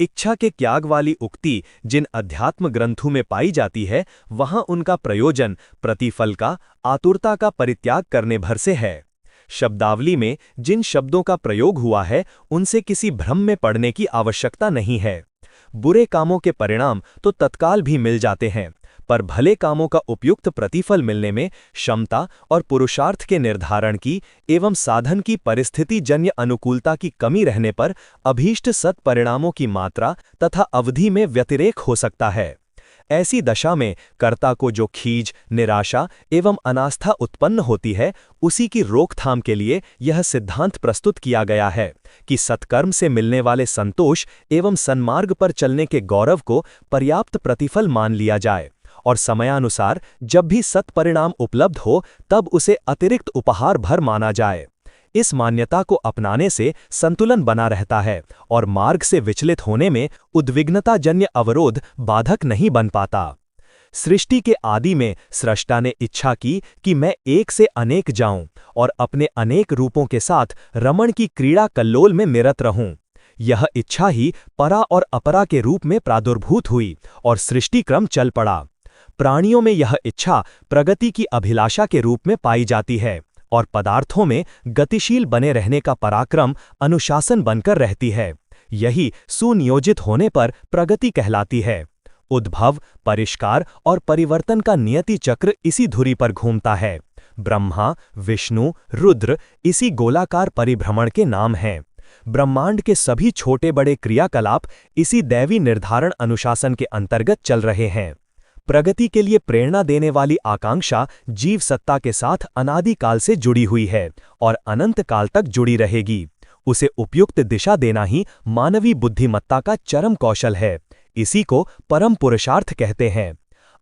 इच्छा के त्याग वाली उक्ति जिन अध्यात्म ग्रंथों में पाई जाती है वहां उनका प्रयोजन प्रतिफल का, आतुरता का परित्याग करने भर से है। शब्दावली में जिन शब्दों का प्रयोग हुआ है उनसे किसी भ्रम में पड़ने की आवश्यकता नहीं है। बुरे कामों के परिणाम तो तत्काल भी मिल जाते हैं, पर भले कामों का उपयुक्त प्रतिफल मिलने में क्षमता और पुरुषार्थ के निर्धारण की एवं साधन की परिस्थिति जन्य अनुकूलता की कमी रहने पर अभीष्ट सत्परिणामों की मात्रा तथा अवधि में व्यतिरेक हो सकता है। ऐसी दशा में कर्ता को जो खीज, निराशा एवं अनास्था उत्पन्न होती है उसी की रोकथाम के लिए यह सिद्धांत प्रस्तुत किया गया है कि सत्कर्म से मिलने वाले संतोष एवं सन्मार्ग पर चलने के गौरव को पर्याप्त प्रतिफल मान लिया जाए और समयानुसार जब भी सत्परिणाम उपलब्ध हो तब उसे अतिरिक्त उपहार भर माना जाए। इस मान्यता को अपनाने से संतुलन बना रहता है और मार्ग से विचलित होने में उद्विग्नताजन्य अवरोध बाधक नहीं बन पाता। सृष्टि के आदि में सृष्टा ने इच्छा की कि मैं एक से अनेक जाऊं और अपने अनेक रूपों के साथ रमण की क्रीड़ा कल्लोल में निरत रहूं। यह इच्छा ही परा और अपरा के रूप में प्रादुर्भूत हुई और सृष्टि क्रम चल पड़ा। प्राणियों में यह इच्छा प्रगति की अभिलाषा के रूप में पाई जाती है और पदार्थों में गतिशील बने रहने का पराक्रम अनुशासन बनकर रहती है। यही सुनियोजित होने पर प्रगति कहलाती है। उद्भव, परिष्कार और परिवर्तन का नियति चक्र इसी धुरी पर घूमता है। ब्रह्मा, विष्णु, रुद्र इसी गोलाकार परिभ्रमण के नाम हैं। ब्रह्मांड के सभी छोटे बड़े क्रियाकलाप इसी दैवी निर्धारण अनुशासन के अंतर्गत चल रहे हैं। प्रगति के लिए प्रेरणा देने वाली आकांक्षा जीव सत्ता के साथ अनादिकाल से जुड़ी हुई है और अनंत काल तक जुड़ी रहेगी। उसे उपयुक्त दिशा देना ही मानवीय बुद्धिमत्ता का चरम कौशल है। इसी को परम पुरुषार्थ कहते हैं।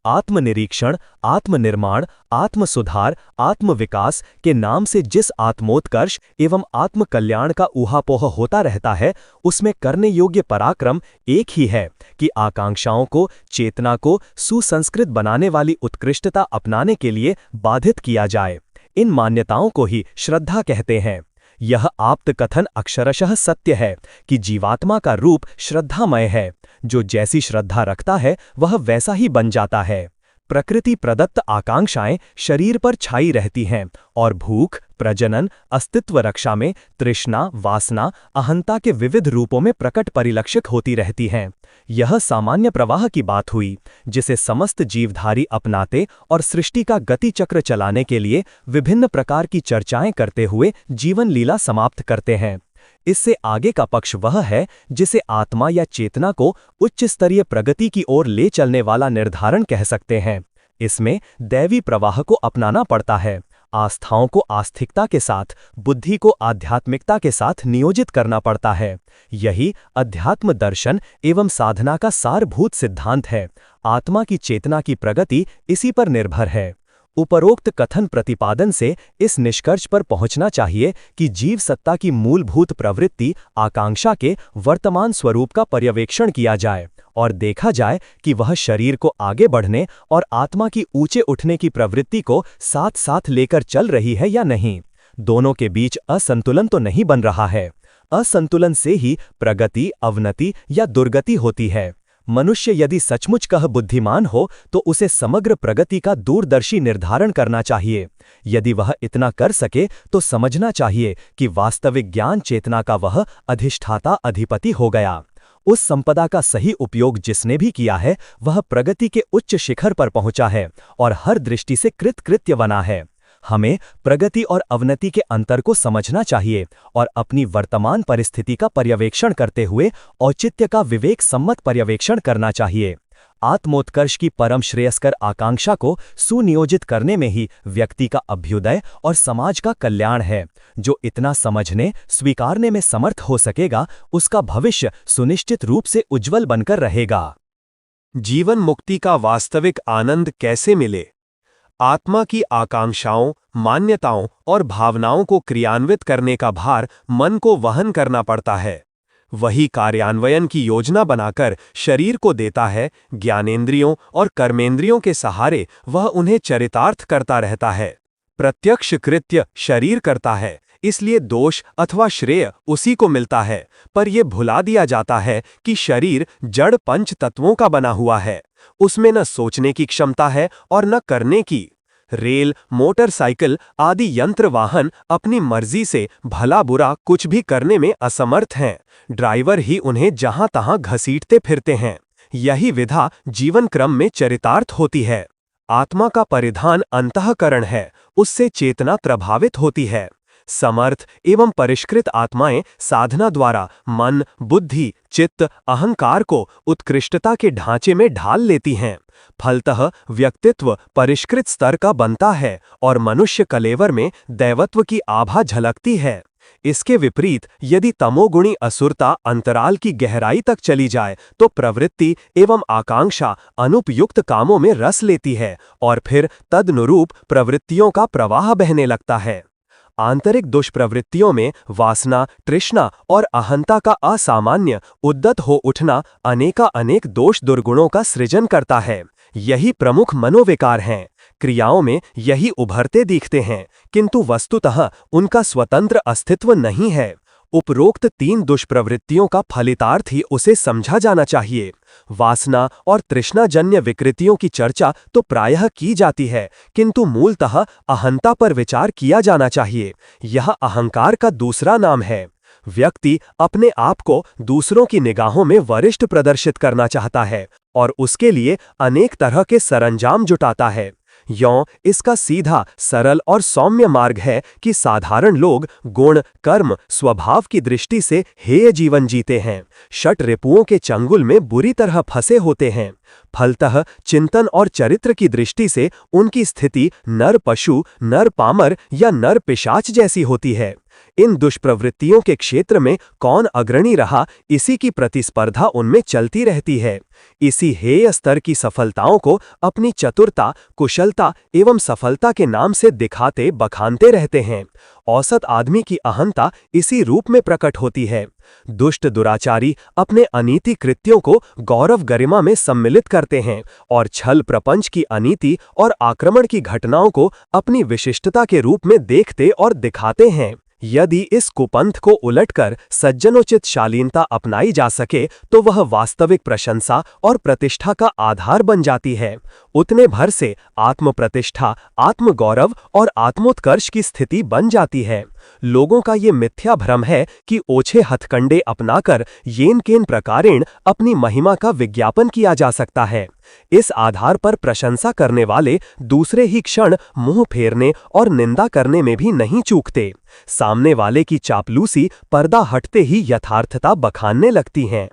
आत्मनिरीक्षण, आत्मनिर्माण, आत्मसुधार, आत्मविकास के नाम से जिस आत्मोत्कर्ष एवं आत्मकल्याण का ऊहापोह होता रहता है, उसमें करने योग्य पराक्रम एक ही है कि आकांक्षाओं को, चेतना को सुसंस्कृत बनाने वाली उत्कृष्टता अपनाने के लिए बाधित किया जाए। इन मान्यताओं को ही श्रद्धा कहते हैं। यह आप्त कथन अक्षरशः सत्य है कि जीवात्मा का रूप श्रद्धामय है। जो जैसी श्रद्धा रखता है वह वैसा ही बन जाता है। प्रकृति प्रदत्त आकांक्षाएं शरीर पर छाई रहती हैं और भूख, प्रजनन, अस्तित्व रक्षा में तृष्णा, वासना, अहंता के विविध रूपों में प्रकट परिलक्षित होती रहती हैं। यह सामान्य प्रवाह की बात हुई, जिसे समस्त जीवधारी अपनाते और सृष्टि का गति चक्र चलाने के लिए विभिन्न प्रकार की चर्चाएं करते हुए जीवन लीला समाप्त करते हैं। इससे आगे का पक्ष वह है जिसे आत्मा या चेतना को उच्च स्तरीय प्रगति की ओर ले चलने वाला निर्धारण कह सकते हैं। इसमें दैवी प्रवाह को अपनाना पड़ता है। आस्थाओं को आस्तिकता के साथ, बुद्धि को आध्यात्मिकता के साथ नियोजित करना पड़ता है। यही अध्यात्म दर्शन एवं साधना का सारभूत सिद्धांत है। आत्मा की चेतना की प्रगति इसी पर निर्भर है। उपरोक्त कथन प्रतिपादन से इस निष्कर्ष पर पहुंचना चाहिए कि जीव सत्ता की मूलभूत प्रवृत्ति आकांक्षा के वर्तमान स्वरूप का पर्यवेक्षण किया जाए और देखा जाए कि वह शरीर को आगे बढ़ने और आत्मा की ऊंचे उठने की प्रवृत्ति को साथ साथ लेकर चल रही है या नहीं। दोनों के बीच असंतुलन तो नहीं बन रहा है। असंतुलन से ही प्रगति, अवनति या दुर्गति होती है। मनुष्य यदि सचमुच कह बुद्धिमान हो तो उसे समग्र प्रगति का दूरदर्शी निर्धारण करना चाहिए। यदि वह इतना कर सके तो समझना चाहिए कि वास्तविक ज्ञान चेतना का वह अधिष्ठाता अधिपति हो गया। उस संपदा का सही उपयोग जिसने भी किया है वह प्रगति के उच्च शिखर पर पहुंचा है और हर दृष्टि से कृतकृत्य बना है। हमें प्रगति और अवनति के अंतर को समझना चाहिए और अपनी वर्तमान परिस्थिति का पर्यवेक्षण करते हुए औचित्य का विवेक सम्मत पर्यवेक्षण करना चाहिए। आत्मोत्कर्ष की परम श्रेयस्कर आकांक्षा को सुनियोजित करने में ही व्यक्ति का अभ्युदय और समाज का कल्याण है। जो इतना समझने, स्वीकारने में समर्थ हो सकेगा, उसका भविष्य सुनिश्चित रूप से उज्जवल बनकर रहेगा। जीवन मुक्ति का वास्तविक आनंद कैसे मिले? आत्मा की आकांक्षाओं, मान्यताओं और भावनाओं को क्रियान्वित करने का भार मन को वहन करना पड़ता है। वही कार्यान्वयन की योजना बनाकर शरीर को देता है। ज्ञानेंद्रियों और कर्मेंद्रियों के सहारे वह उन्हें चरितार्थ करता रहता है। प्रत्यक्ष कृत्य शरीर करता है, इसलिए दोष अथवा श्रेय उसी को मिलता है। पर यह भुला दिया जाता है कि शरीर जड़ पंच तत्वों का बना हुआ है। उसमें न सोचने की क्षमता है और न करने की। रेल, मोटरसाइकिल आदि यंत्र वाहन अपनी मर्जी से भला बुरा कुछ भी करने में असमर्थ हैं। ड्राइवर ही उन्हें जहां तहां घसीटते फिरते हैं। यही विधा जीवन क्रम में चरितार्थ होती है। आत्मा का परिधान अंतःकरण है, उससे चेतना प्रभावित होती है। समर्थ एवं परिष्कृत आत्माएं साधना द्वारा मन, बुद्धि, चित्त, अहंकार को उत्कृष्टता के ढांचे में ढाल लेती हैं। फलतः व्यक्तित्व परिष्कृत स्तर का बनता है और मनुष्य कलेवर में दैवत्व की आभा झलकती है। इसके विपरीत यदि तमोगुणी असुरता अंतराल की गहराई तक चली जाए तो प्रवृत्ति एवं आकांक्षा अनुपयुक्त कामों में रस लेती है और फिर तदनुरूप प्रवृत्तियों का प्रवाह बहने लगता है। आंतरिक दुष्प्रवृत्तियों में वासना, तृष्णा और अहंता का असामान्य उद्दत हो उठना अनेक दोष दुर्गुणों का सृजन करता है। यही प्रमुख मनोविकार हैं। क्रियाओं में यही उभरते दिखते हैं, किंतु वस्तुतः उनका स्वतंत्र अस्तित्व नहीं है। उपरोक्त 3 दुष्प्रवृत्तियों का फलितार्थ ही उसे समझा जाना चाहिए। वासना और तृष्णाजन्य विकृतियों की चर्चा तो प्रायः की जाती है, किंतु मूलतः अहंता पर विचार किया जाना चाहिए। यह अहंकार का दूसरा नाम है। व्यक्ति अपने आप को दूसरों की निगाहों में वरिष्ठ प्रदर्शित करना चाहता है और उसके लिए अनेक तरह के सरंजाम जुटाता है। यों इसका सीधा, सरल और सौम्य मार्ग है कि साधारण लोग गुण, कर्म, स्वभाव की दृष्टि से हेय जीवन जीते हैं, षट रिपुओं के चंगुल में बुरी तरह फंसे होते हैं। फलतः चिंतन और चरित्र की दृष्टि से उनकी स्थिति नर पशु, नर पामर या नर पिशाच जैसी होती है। इन दुष्प्रवृत्तियों के क्षेत्र में कौन अग्रणी रहा, इसी की प्रतिस्पर्धा उनमें चलती रहती है। इसी हेय स्तर की सफलताओं को अपनी चतुरता, कुशलता एवं सफलता के नाम से दिखाते बखानते रहते हैं। औसत आदमी की अहंता इसी रूप में प्रकट होती है। दुष्ट दुराचारी अपने अनीति कृत्यों को गौरव गरिमा में सम्मिलित करते हैं और छल प्रपंच की अनीति और आक्रमण की घटनाओं को अपनी विशिष्टता के रूप में देखते और दिखाते हैं। यदि इस कुपंथ को उलटकर सज्जनोचित शालीनता अपनाई जा सके तो वह वास्तविक प्रशंसा और प्रतिष्ठा का आधार बन जाती है। उतने भर से आत्म प्रतिष्ठा, आत्म गौरव और आत्मोत्कर्ष की स्थिति बन जाती है। लोगों का ये मिथ्या भ्रम है कि ओछे हथकंडे अपनाकर येन केन प्रकारेण अपनी महिमा का विज्ञापन किया जा सकता है। इस आधार पर प्रशंसा करने वाले दूसरे ही क्षण मुंह फेरने और निंदा करने में भी नहीं चूकते। सामने वाले की चापलूसी पर्दा हटते ही यथार्थता बखानने लगती हैं।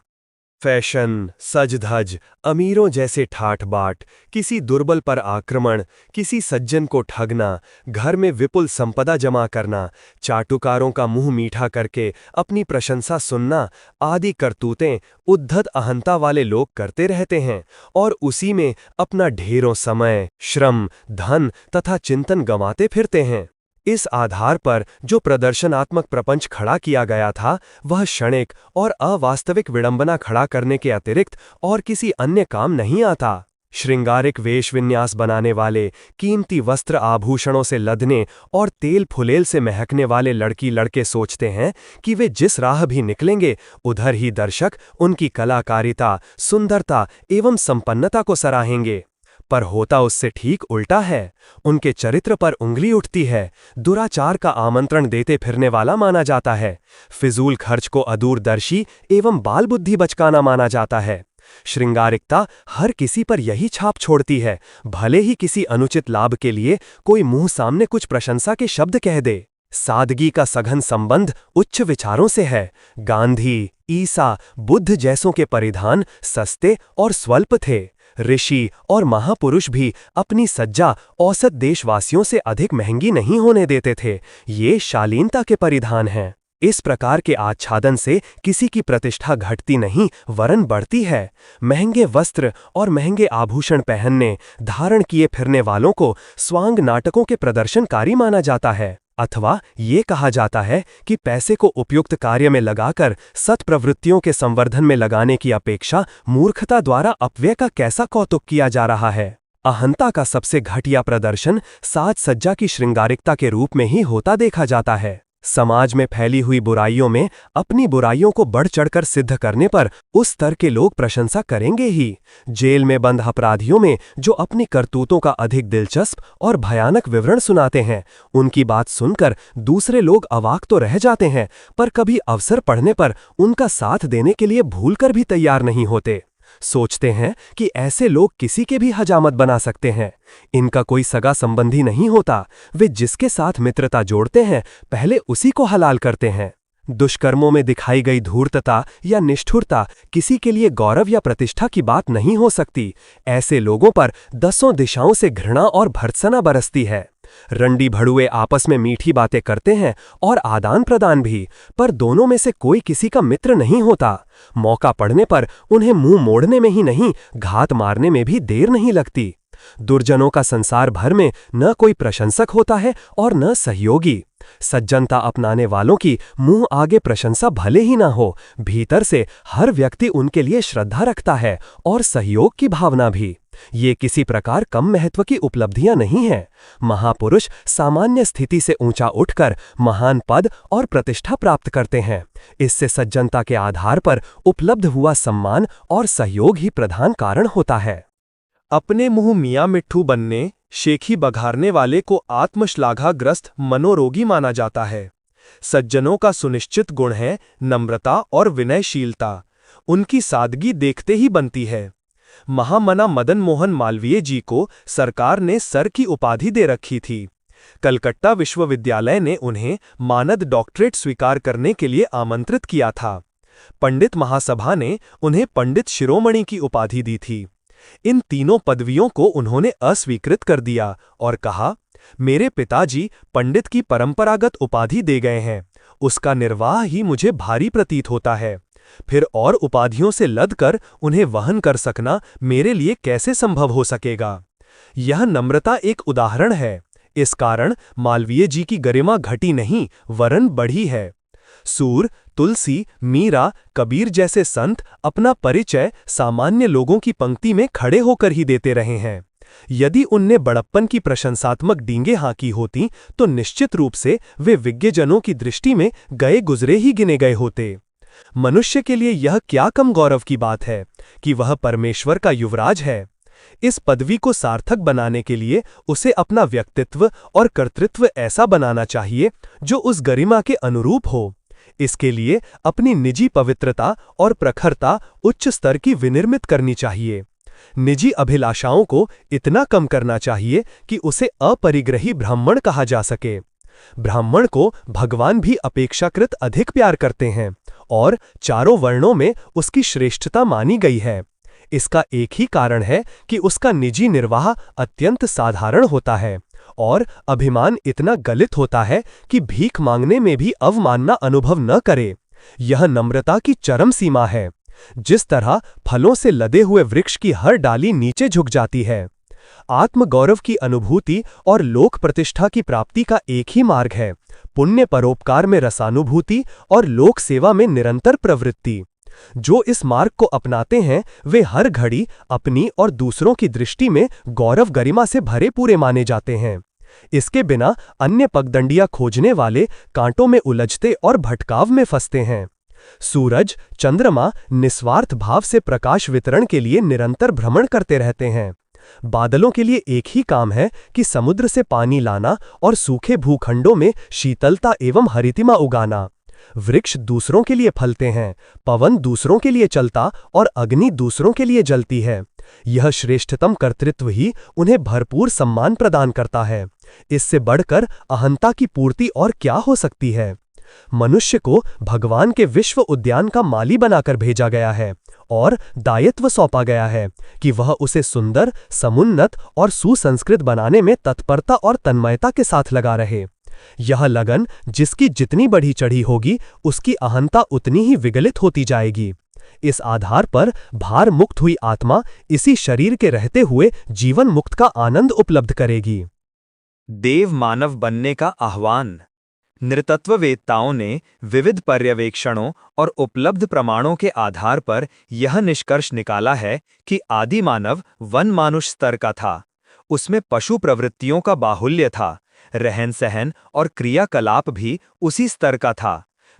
फैशन, सज धज, अमीरों जैसे ठाठ बाट, किसी दुर्बल पर आक्रमण, किसी सज्जन को ठगना, घर में विपुल संपदा जमा करना, चाटुकारों का मुंह मीठा करके अपनी प्रशंसा सुनना आदि करतूतें उद्धत अहंता वाले लोग करते रहते हैं और उसी में अपना ढेरों समय, श्रम, धन तथा चिंतन गंवाते फिरते हैं। इस आधार पर जो प्रदर्शनात्मक प्रपंच खड़ा किया गया था वह क्षणिक और अवास्तविक विडंबना खड़ा करने के अतिरिक्त और किसी अन्य काम नहीं आता। श्रृंगारिक वेश विन्यास बनाने वाले, कीमती वस्त्र आभूषणों से लदने और तेल फुलेल से महकने वाले लड़की लड़के सोचते हैं कि वे जिस राह भी निकलेंगे उधर ही दर्शक उनकी कलाकारिता, सुंदरता एवं संपन्नता को सराहेंगे। पर होता उससे ठीक उल्टा है। उनके चरित्र पर उंगली उठती है, दुराचार का आमंत्रण देते फिरने वाला माना जाता है, फिजूल खर्च को अदूरदर्शी एवं बाल बुद्धि बचकाना माना जाता है। श्रृंगारिकता हर किसी पर यही छाप छोड़ती है, भले ही किसी अनुचित लाभ के लिए कोई मुंह सामने कुछ प्रशंसा के शब्द कह दे। सादगी का सघन संबंध उच्च विचारों से है। गांधी, ईसा, बुद्ध जैसों के परिधान सस्ते और स्वल्प थे। ऋषि और महापुरुष भी अपनी सज्जा औसत देशवासियों से अधिक महंगी नहीं होने देते थे। ये शालीनता के परिधान हैं। इस प्रकार के आच्छादन से किसी की प्रतिष्ठा घटती नहीं वरन बढ़ती है। महंगे वस्त्र और महंगे आभूषण पहनने, धारण किए फिरने वालों को स्वांग नाटकों के प्रदर्शनकारी माना जाता है, अथवा ये कहा जाता है कि पैसे को उपयुक्त कार्य में लगाकर सत्प्रवृत्तियों के संवर्धन में लगाने की अपेक्षा मूर्खता द्वारा अपव्यय का कैसा कौतुक किया जा रहा है। अहंता का सबसे घटिया प्रदर्शन साज सज्जा की श्रृंगारिकता के रूप में ही होता देखा जाता है। समाज में फैली हुई बुराइयों में अपनी बुराइयों को बढ़ चढ़कर सिद्ध करने पर उस स्तर के लोग प्रशंसा करेंगे ही। जेल में बंद अपराधियों में जो अपनी करतूतों का अधिक दिलचस्प और भयानक विवरण सुनाते हैं, उनकी बात सुनकर दूसरे लोग अवाक तो रह जाते हैं, पर कभी अवसर पड़ने पर उनका साथ देने के लिए भूलकर भी तैयार नहीं होते। सोचते हैं कि ऐसे लोग किसी के भी हजामत बना सकते हैं। इनका कोई सगा संबंधी नहीं होता। वे जिसके साथ मित्रता जोड़ते हैं पहले उसी को हलाल करते हैं। दुष्कर्मों में दिखाई गई धूर्तता या निष्ठुरता किसी के लिए गौरव या प्रतिष्ठा की बात नहीं हो सकती। ऐसे लोगों पर दसों दिशाओं से घृणा और भर्त्सना बरसती है। रंडी भड़ुए आपस में मीठी बातें करते हैं और आदान प्रदान भी, पर दोनों में से कोई किसी का मित्र नहीं होता। मौका पड़ने पर उन्हें मुंह मोड़ने में ही नहीं, घात मारने में भी देर नहीं लगती। दुर्जनों का संसार भर में न कोई प्रशंसक होता है और न सहयोगी। सज्जनता अपनाने वालों की मुंह आगे प्रशंसा भले ही ना हो, भीतर से हर व्यक्ति उनके लिए श्रद्धा रखता है और सहयोग की भावना भी। ये किसी प्रकार कम महत्व की उपलब्धियां नहीं हैं। महापुरुष सामान्य स्थिति से ऊंचा उठकर महान पद और प्रतिष्ठा प्राप्त करते हैं। इससे सज्जनता के आधार पर उपलब्ध हुआ सम्मान और सहयोग ही प्रधान कारण होता है। अपने मुंह मियाँ मिट्ठू बनने, शेखी बघारने वाले को आत्मश्लाघाग्रस्त मनोरोगी माना जाता है। सज्जनों का सुनिश्चित गुण है नम्रता और विनयशीलता। उनकी सादगी देखते ही बनती है। महामना मदन मोहन मालवीय जी को सरकार ने सर की उपाधि दे रखी थी। कलकत्ता विश्वविद्यालय ने उन्हें मानद डॉक्टरेट स्वीकार करने के लिए आमंत्रित किया था। पंडित महासभा ने उन्हें पंडित शिरोमणि की उपाधि दी थी। इन तीनों पदवियों को उन्होंने अस्वीकृत कर दिया और कहा, मेरे पिताजी पंडित की परंपरागत उपाधि दे गए हैं, उसका निर्वाह ही मुझे भारी प्रतीत होता है। फिर और उपाधियों से लदकर उन्हें वहन कर सकना मेरे लिए कैसे संभव हो सकेगा। यह नम्रता एक उदाहरण है। इस कारण मालवीय जी की गरिमा घटी नहीं वरन बढ़ी है। सूर, तुलसी, मीरा, कबीर जैसे संत अपना परिचय सामान्य लोगों की पंक्ति में खड़े होकर ही देते रहे हैं। यदि उनने बड़प्पन की प्रशंसात्मक डींगे हाँकी होती तो निश्चित रूप से वे विज्ञजनों की दृष्टि में गए गुजरे ही गिने गए होते। मनुष्य के लिए यह क्या कम गौरव की बात है कि वह परमेश्वर का युवराज है। इस पदवी को सार्थक बनाने के लिए उसे अपना व्यक्तित्व और कर्तृत्व ऐसा बनाना चाहिए जो उस गरिमा के अनुरूप हो। इसके लिए अपनी निजी पवित्रता और प्रखरता उच्च स्तर की विनिर्मित करनी चाहिए। निजी अभिलाषाओं को इतना कम करना चाहिए कि उसे अपरिग्रही ब्राह्मण कहा जा सके। ब्राह्मण को भगवान भी अपेक्षाकृत अधिक प्यार करते हैं और चारों वर्णों में उसकी श्रेष्ठता मानी गई है। इसका एक ही कारण है कि उसका निजी निर्वाह अत्यंत साधारण होता है और अभिमान इतना गलित होता है कि भीख मांगने में भी अवमानना अनुभव न करे। यह नम्रता की चरम सीमा है। जिस तरह फलों से लदे हुए वृक्ष की हर डाली नीचे झुक जाती है। आत्मगौरव की अनुभूति और लोक प्रतिष्ठा की प्राप्ति का एक ही मार्ग है, पुण्य परोपकार में रसानुभूति और लोक सेवा में निरंतर प्रवृत्ति। जो इस मार्ग को अपनाते हैं वे हर घड़ी अपनी और दूसरों की दृष्टि में गौरव गरिमा से भरे पूरे माने जाते हैं। इसके बिना अन्य पगडंडियां खोजने वाले कांटों में उलझते और भटकाव में फंसते हैं। सूरज, चंद्रमा निस्वार्थ भाव से प्रकाश वितरण के लिए निरंतर भ्रमण करते रहते हैं। बादलों के लिए एक ही काम है कि समुद्र से पानी लाना और सूखे भूखंडों में शीतलता एवं हरितिमा उगाना। वृक्ष दूसरों के लिए फलते हैं, पवन दूसरों के लिए चलता और अग्नि दूसरों के लिए जलती है। यह श्रेष्ठतम कर्तृत्व ही उन्हें भरपूर सम्मान प्रदान करता है। इससे बढ़कर अहंता की पूर्ति और क्या हो सकती है। मनुष्य को भगवान के विश्व उद्यान का माली बनाकर भेजा गया है और दायित्व सौंपा गया है कि वह उसे सुंदर, समुन्नत और सुसंस्कृत बनाने में तत्परता और तन्मयता के साथ लगा रहे। यह लगन जिसकी जितनी बढ़ी चढ़ी होगी उसकी अहंता उतनी ही विगलित होती जाएगी। इस आधार पर भार मुक्त हुई आत्मा इसी शरीर के रहते हुए जीवन मुक्त का आनंद उपलब्ध करेगी। देव मानव बनने का आह्वान। नृतत्ववेत्ताओं ने विविध पर्यवेक्षणों और उपलब्ध प्रमाणों के आधार पर यह निष्कर्ष निकाला है कि आदि मानव वन मानुष स्तर का था। उसमें पशु प्रवृत्तियों का बाहुल्य था। रहन सहन और क्रियाकलाप भी उसी स्तर का था।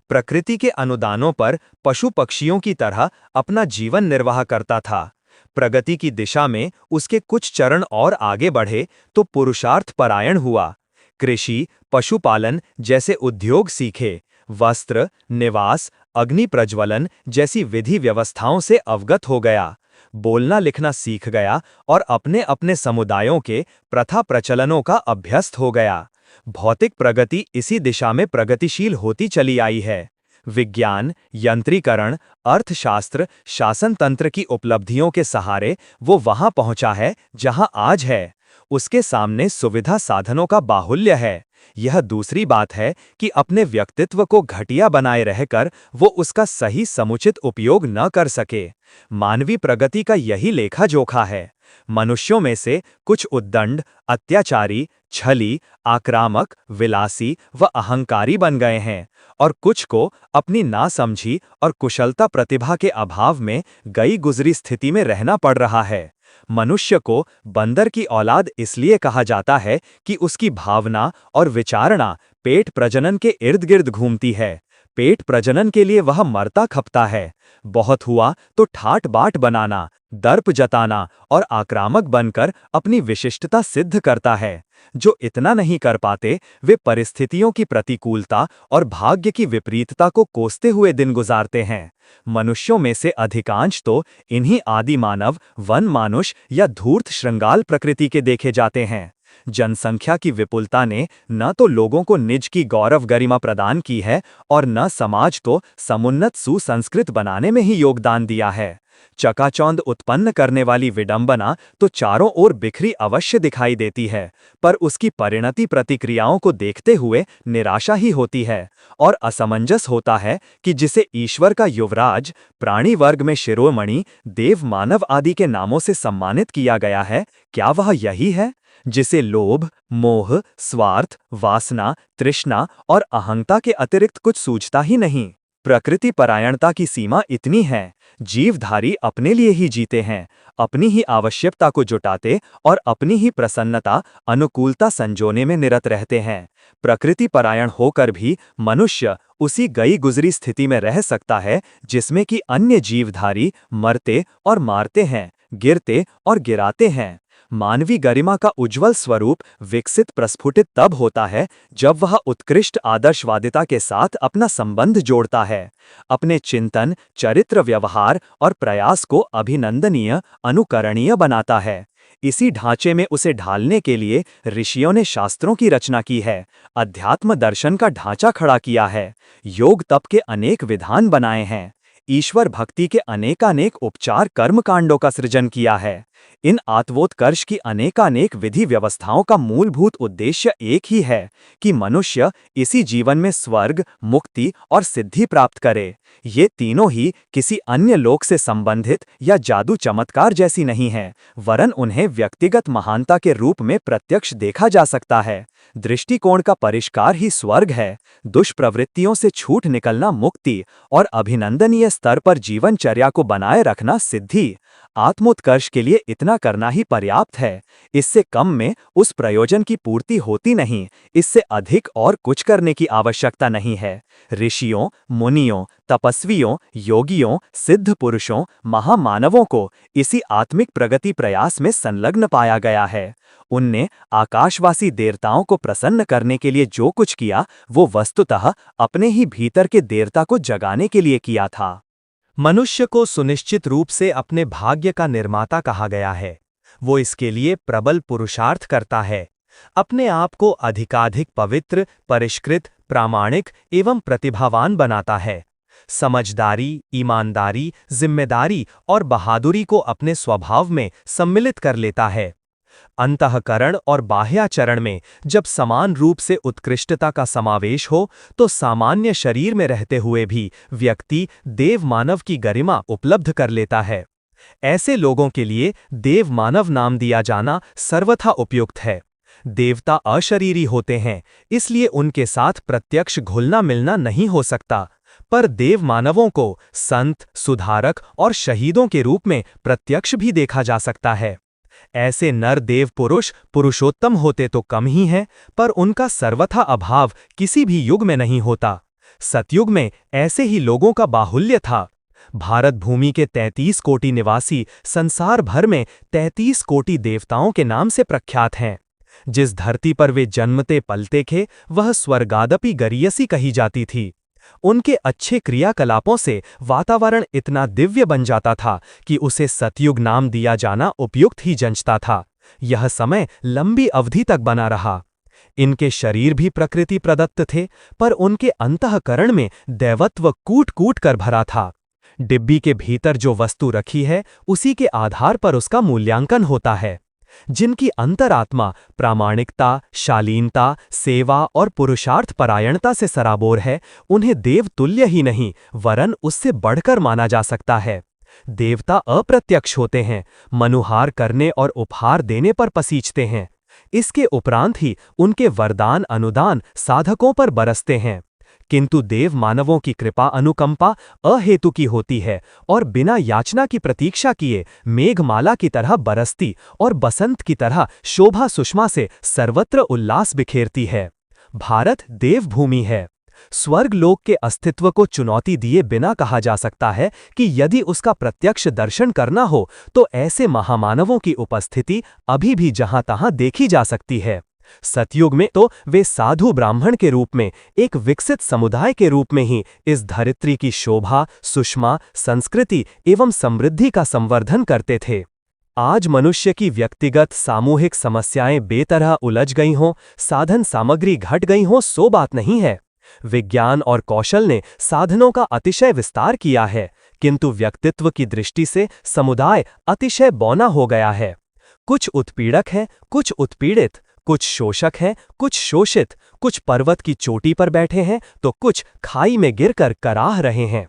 प्रकृति के अनुदानों पर पशु पक्षियों की तरह अपना जीवन निर्वाह करता था। प्रगति की दिशा में उसके कुछ चरण और आगे बढ़े तो पुरुषार्थ परायण हुआ। कृषि, पशुपालन जैसे उद्योग सीखे, वस्त्र, निवास, अग्नि प्रज्वलन जैसी विधि व्यवस्थाओं से अवगत हो गया, बोलना लिखना सीख गया और अपने अपने समुदायों के प्रथा प्रचलनों का अभ्यस्त हो गया। भौतिक प्रगति इसी दिशा में प्रगतिशील होती चली आई है। विज्ञान, यंत्रीकरण, अर्थशास्त्र, शासन तंत्र की उपलब्धियों के सहारे वो वहां पहुंचा है जहां आज है। उसके सामने सुविधा साधनों का बाहुल्य है। यह दूसरी बात है कि अपने व्यक्तित्व को घटिया बनाए रहकर वो उसका सही समुचित उपयोग न कर सके। मानवीय प्रगति का यही लेखा जोखा है। मनुष्यों में से कुछ उद्दंड, अत्याचारी, छली, आक्रामक, विलासी व अहंकारी बन गए हैं और कुछ को अपनी नासमझी और कुशलता प्रतिभा के अभाव में गई गुजरी स्थिति में रहना पड़ रहा है। मनुष्य को बंदर की औलाद इसलिए कहा जाता है कि उसकी भावना और विचारणा पेट प्रजनन के इर्द गिर्द घूमती है। पेट प्रजनन के लिए वह मरता खपता है। बहुत हुआ तो ठाट बाट बनाना, दर्प जताना और आक्रामक बनकर अपनी विशिष्टता सिद्ध करता है। जो इतना नहीं कर पाते, वे परिस्थितियों की प्रतिकूलता और भाग्य की विपरीतता को कोसते हुए दिन गुजारते हैं। मनुष्यों में से अधिकांश तो इन्हीं आदि मानव, वन मानुष या धूर्त श्रृंगाल प्रकृति के देखे जाते हैं। जनसंख्या की विपुलता ने न तो लोगों को निज की गौरव गरिमा प्रदान की है और न समाज को समुन्नत सुसंस्कृत बनाने में ही योगदान दिया है। चकाचौंध उत्पन्न करने वाली विडंबना तो चारों ओर बिखरी अवश्य दिखाई देती है, पर उसकी परिणति प्रतिक्रियाओं को देखते हुए निराशा ही होती है और असमंजस होता है कि जिसे ईश्वर का युवराज, प्राणी वर्ग में शिरोमणि, देव मानव आदि के नामों से सम्मानित किया गया है, क्या वह यही है जिसे लोभ, मोह, स्वार्थ, वासना, तृष्णा और अहंता के अतिरिक्त कुछ सूझता ही नहीं। प्रकृति परायणता की सीमा इतनी है, जीवधारी अपने लिए ही जीते हैं, अपनी ही आवश्यकता को जुटाते और अपनी ही प्रसन्नता, अनुकूलता संजोने में निरत रहते हैं। प्रकृति परायण होकर भी मनुष्य उसी गई गुजरी स्थिति में रह सकता है जिसमें कि अन्य जीवधारी मरते और मारते हैं, गिरते और गिराते हैं। मानवी गरिमा का उज्ज्वल स्वरूप विकसित प्रस्फुटित तब होता है जब वह उत्कृष्ट आदर्शवादिता के साथ अपना संबंध जोड़ता है, अपने चिंतन, चरित्र, व्यवहार और प्रयास को अभिनंदनीय, अनुकरणीय बनाता है। इसी ढांचे में उसे ढालने के लिए ऋषियों ने शास्त्रों की रचना की है, अध्यात्म दर्शन का ढांचा खड़ा किया है, योग तप के अनेक विधान बनाए हैं, ईश्वर भक्ति के अनेकानेक उपचार कर्मकांडों का सृजन किया है। इन आत्मोत्कर्ष की अनेकानेक विधि व्यवस्थाओं का मूलभूत उद्देश्य एक ही है कि मनुष्य इसी जीवन में स्वर्ग, मुक्ति और सिद्धि प्राप्त करे। ये तीनों ही किसी अन्य लोक से संबंधित या जादू चमत्कार जैसी नहीं है, वरन उन्हें व्यक्तिगत महानता के रूप में प्रत्यक्ष देखा जा सकता है। दृष्टिकोण का परिष्कार ही स्वर्ग है, दुष्प्रवृत्तियों से छूट निकलना मुक्ति और अभिनंदनीय स्तर पर जीवनचर्या को बनाए रखना सिद्धि। आत्मोत्कर्ष के लिए इतना करना ही पर्याप्त है। इससे कम में उस प्रयोजन की पूर्ति होती नहीं, इससे अधिक और कुछ करने की आवश्यकता नहीं है। ऋषियों, मुनियों, तपस्वियों, योगियों, सिद्ध पुरुषों, महामानवों को इसी आत्मिक प्रगति प्रयास में संलग्न पाया गया है। उनने आकाशवासी देवताओं को प्रसन्न करने के लिए जो कुछ किया, वो वस्तुतः अपने ही भीतर के देवता को जगाने के लिए किया था। मनुष्य को सुनिश्चित रूप से अपने भाग्य का निर्माता कहा गया है। वो इसके लिए प्रबल पुरुषार्थ करता है, अपने आप को अधिकाधिक पवित्र, परिष्कृत, प्रामाणिक एवं प्रतिभावान बनाता है। समझदारी, ईमानदारी, जिम्मेदारी और बहादुरी को अपने स्वभाव में सम्मिलित कर लेता है। अंतःकरण और बाह्याचरण में जब समान रूप से उत्कृष्टता का समावेश हो, तो सामान्य शरीर में रहते हुए भी व्यक्ति देव मानव की गरिमा उपलब्ध कर लेता है। ऐसे लोगों के लिए देव मानव नाम दिया जाना सर्वथा उपयुक्त है। देवता अशरीरी होते हैं, इसलिए उनके साथ प्रत्यक्ष घुलना मिलना नहीं हो सकता, पर देव मानवों को संत, सुधारक और शहीदों के रूप में प्रत्यक्ष भी देखा जा सकता है। ऐसे नर देव पुरुष पुरुषोत्तम होते तो कम ही हैं, पर उनका सर्वथा अभाव किसी भी युग में नहीं होता। सतयुग में ऐसे ही लोगों का बाहुल्य था। भारत भूमि के 33 कोटि निवासी संसार भर में 33 कोटि देवताओं के नाम से प्रख्यात हैं। जिस धरती पर वे जन्मते पलते थे, वह स्वर्गादपि गरीयसी कही जाती थी। उनके अच्छे क्रियाकलापों से वातावरण इतना दिव्य बन जाता था कि उसे सतयुग नाम दिया जाना उपयुक्त ही जंचता था। यह समय लंबी अवधि तक बना रहा। इनके शरीर भी प्रकृति प्रदत्त थे, पर उनके अंतःकरण में दैवत्व कूट कूट कर भरा था। डिब्बी के भीतर जो वस्तु रखी है, उसी के आधार पर उसका मूल्यांकन होता है। जिनकी अंतरात्मा प्रामाणिकता, शालीनता, सेवा और पुरुषार्थ परायणता से सराबोर है, उन्हें देव तुल्य ही नहीं वरन उससे बढ़कर माना जा सकता है। देवता अप्रत्यक्ष होते हैं, मनुहार करने और उपहार देने पर पसीजते हैं। इसके उपरांत ही उनके वरदान अनुदान साधकों पर बरसते हैं। किंतु देव मानवों की कृपा अनुकंपा अहेतु की होती है और बिना याचना की प्रतीक्षा किए मेघमाला की तरह बरसती और बसंत की तरह शोभा सुषमा से सर्वत्र उल्लास बिखेरती है। भारत देवभूमि है। स्वर्ग लोक के अस्तित्व को चुनौती दिए बिना कहा जा सकता है कि यदि उसका प्रत्यक्ष दर्शन करना हो तो ऐसे महामानवों की उपस्थिति अभी भी जहां तहां देखी जा सकती है। सतयुग में तो वे साधु ब्राह्मण के रूप में एक विकसित समुदाय के रूप में ही इस धरित्री की शोभा, सुषमा, संस्कृति एवं समृद्धि का संवर्धन करते थे। आज मनुष्य की व्यक्तिगत सामूहिक समस्याएं बेतरह उलझ गई हों, साधन सामग्री घट गई हों, सो बात नहीं है। विज्ञान और कौशल ने साधनों का अतिशय विस्तार किया है, किंतु व्यक्तित्व की दृष्टि से समुदाय अतिशय बौना हो गया है। कुछ उत्पीड़क हैं, कुछ उत्पीड़ित, कुछ शोषक हैं, कुछ शोषित, कुछ पर्वत की चोटी पर बैठे हैं तो कुछ खाई में गिरकर कराह रहे हैं।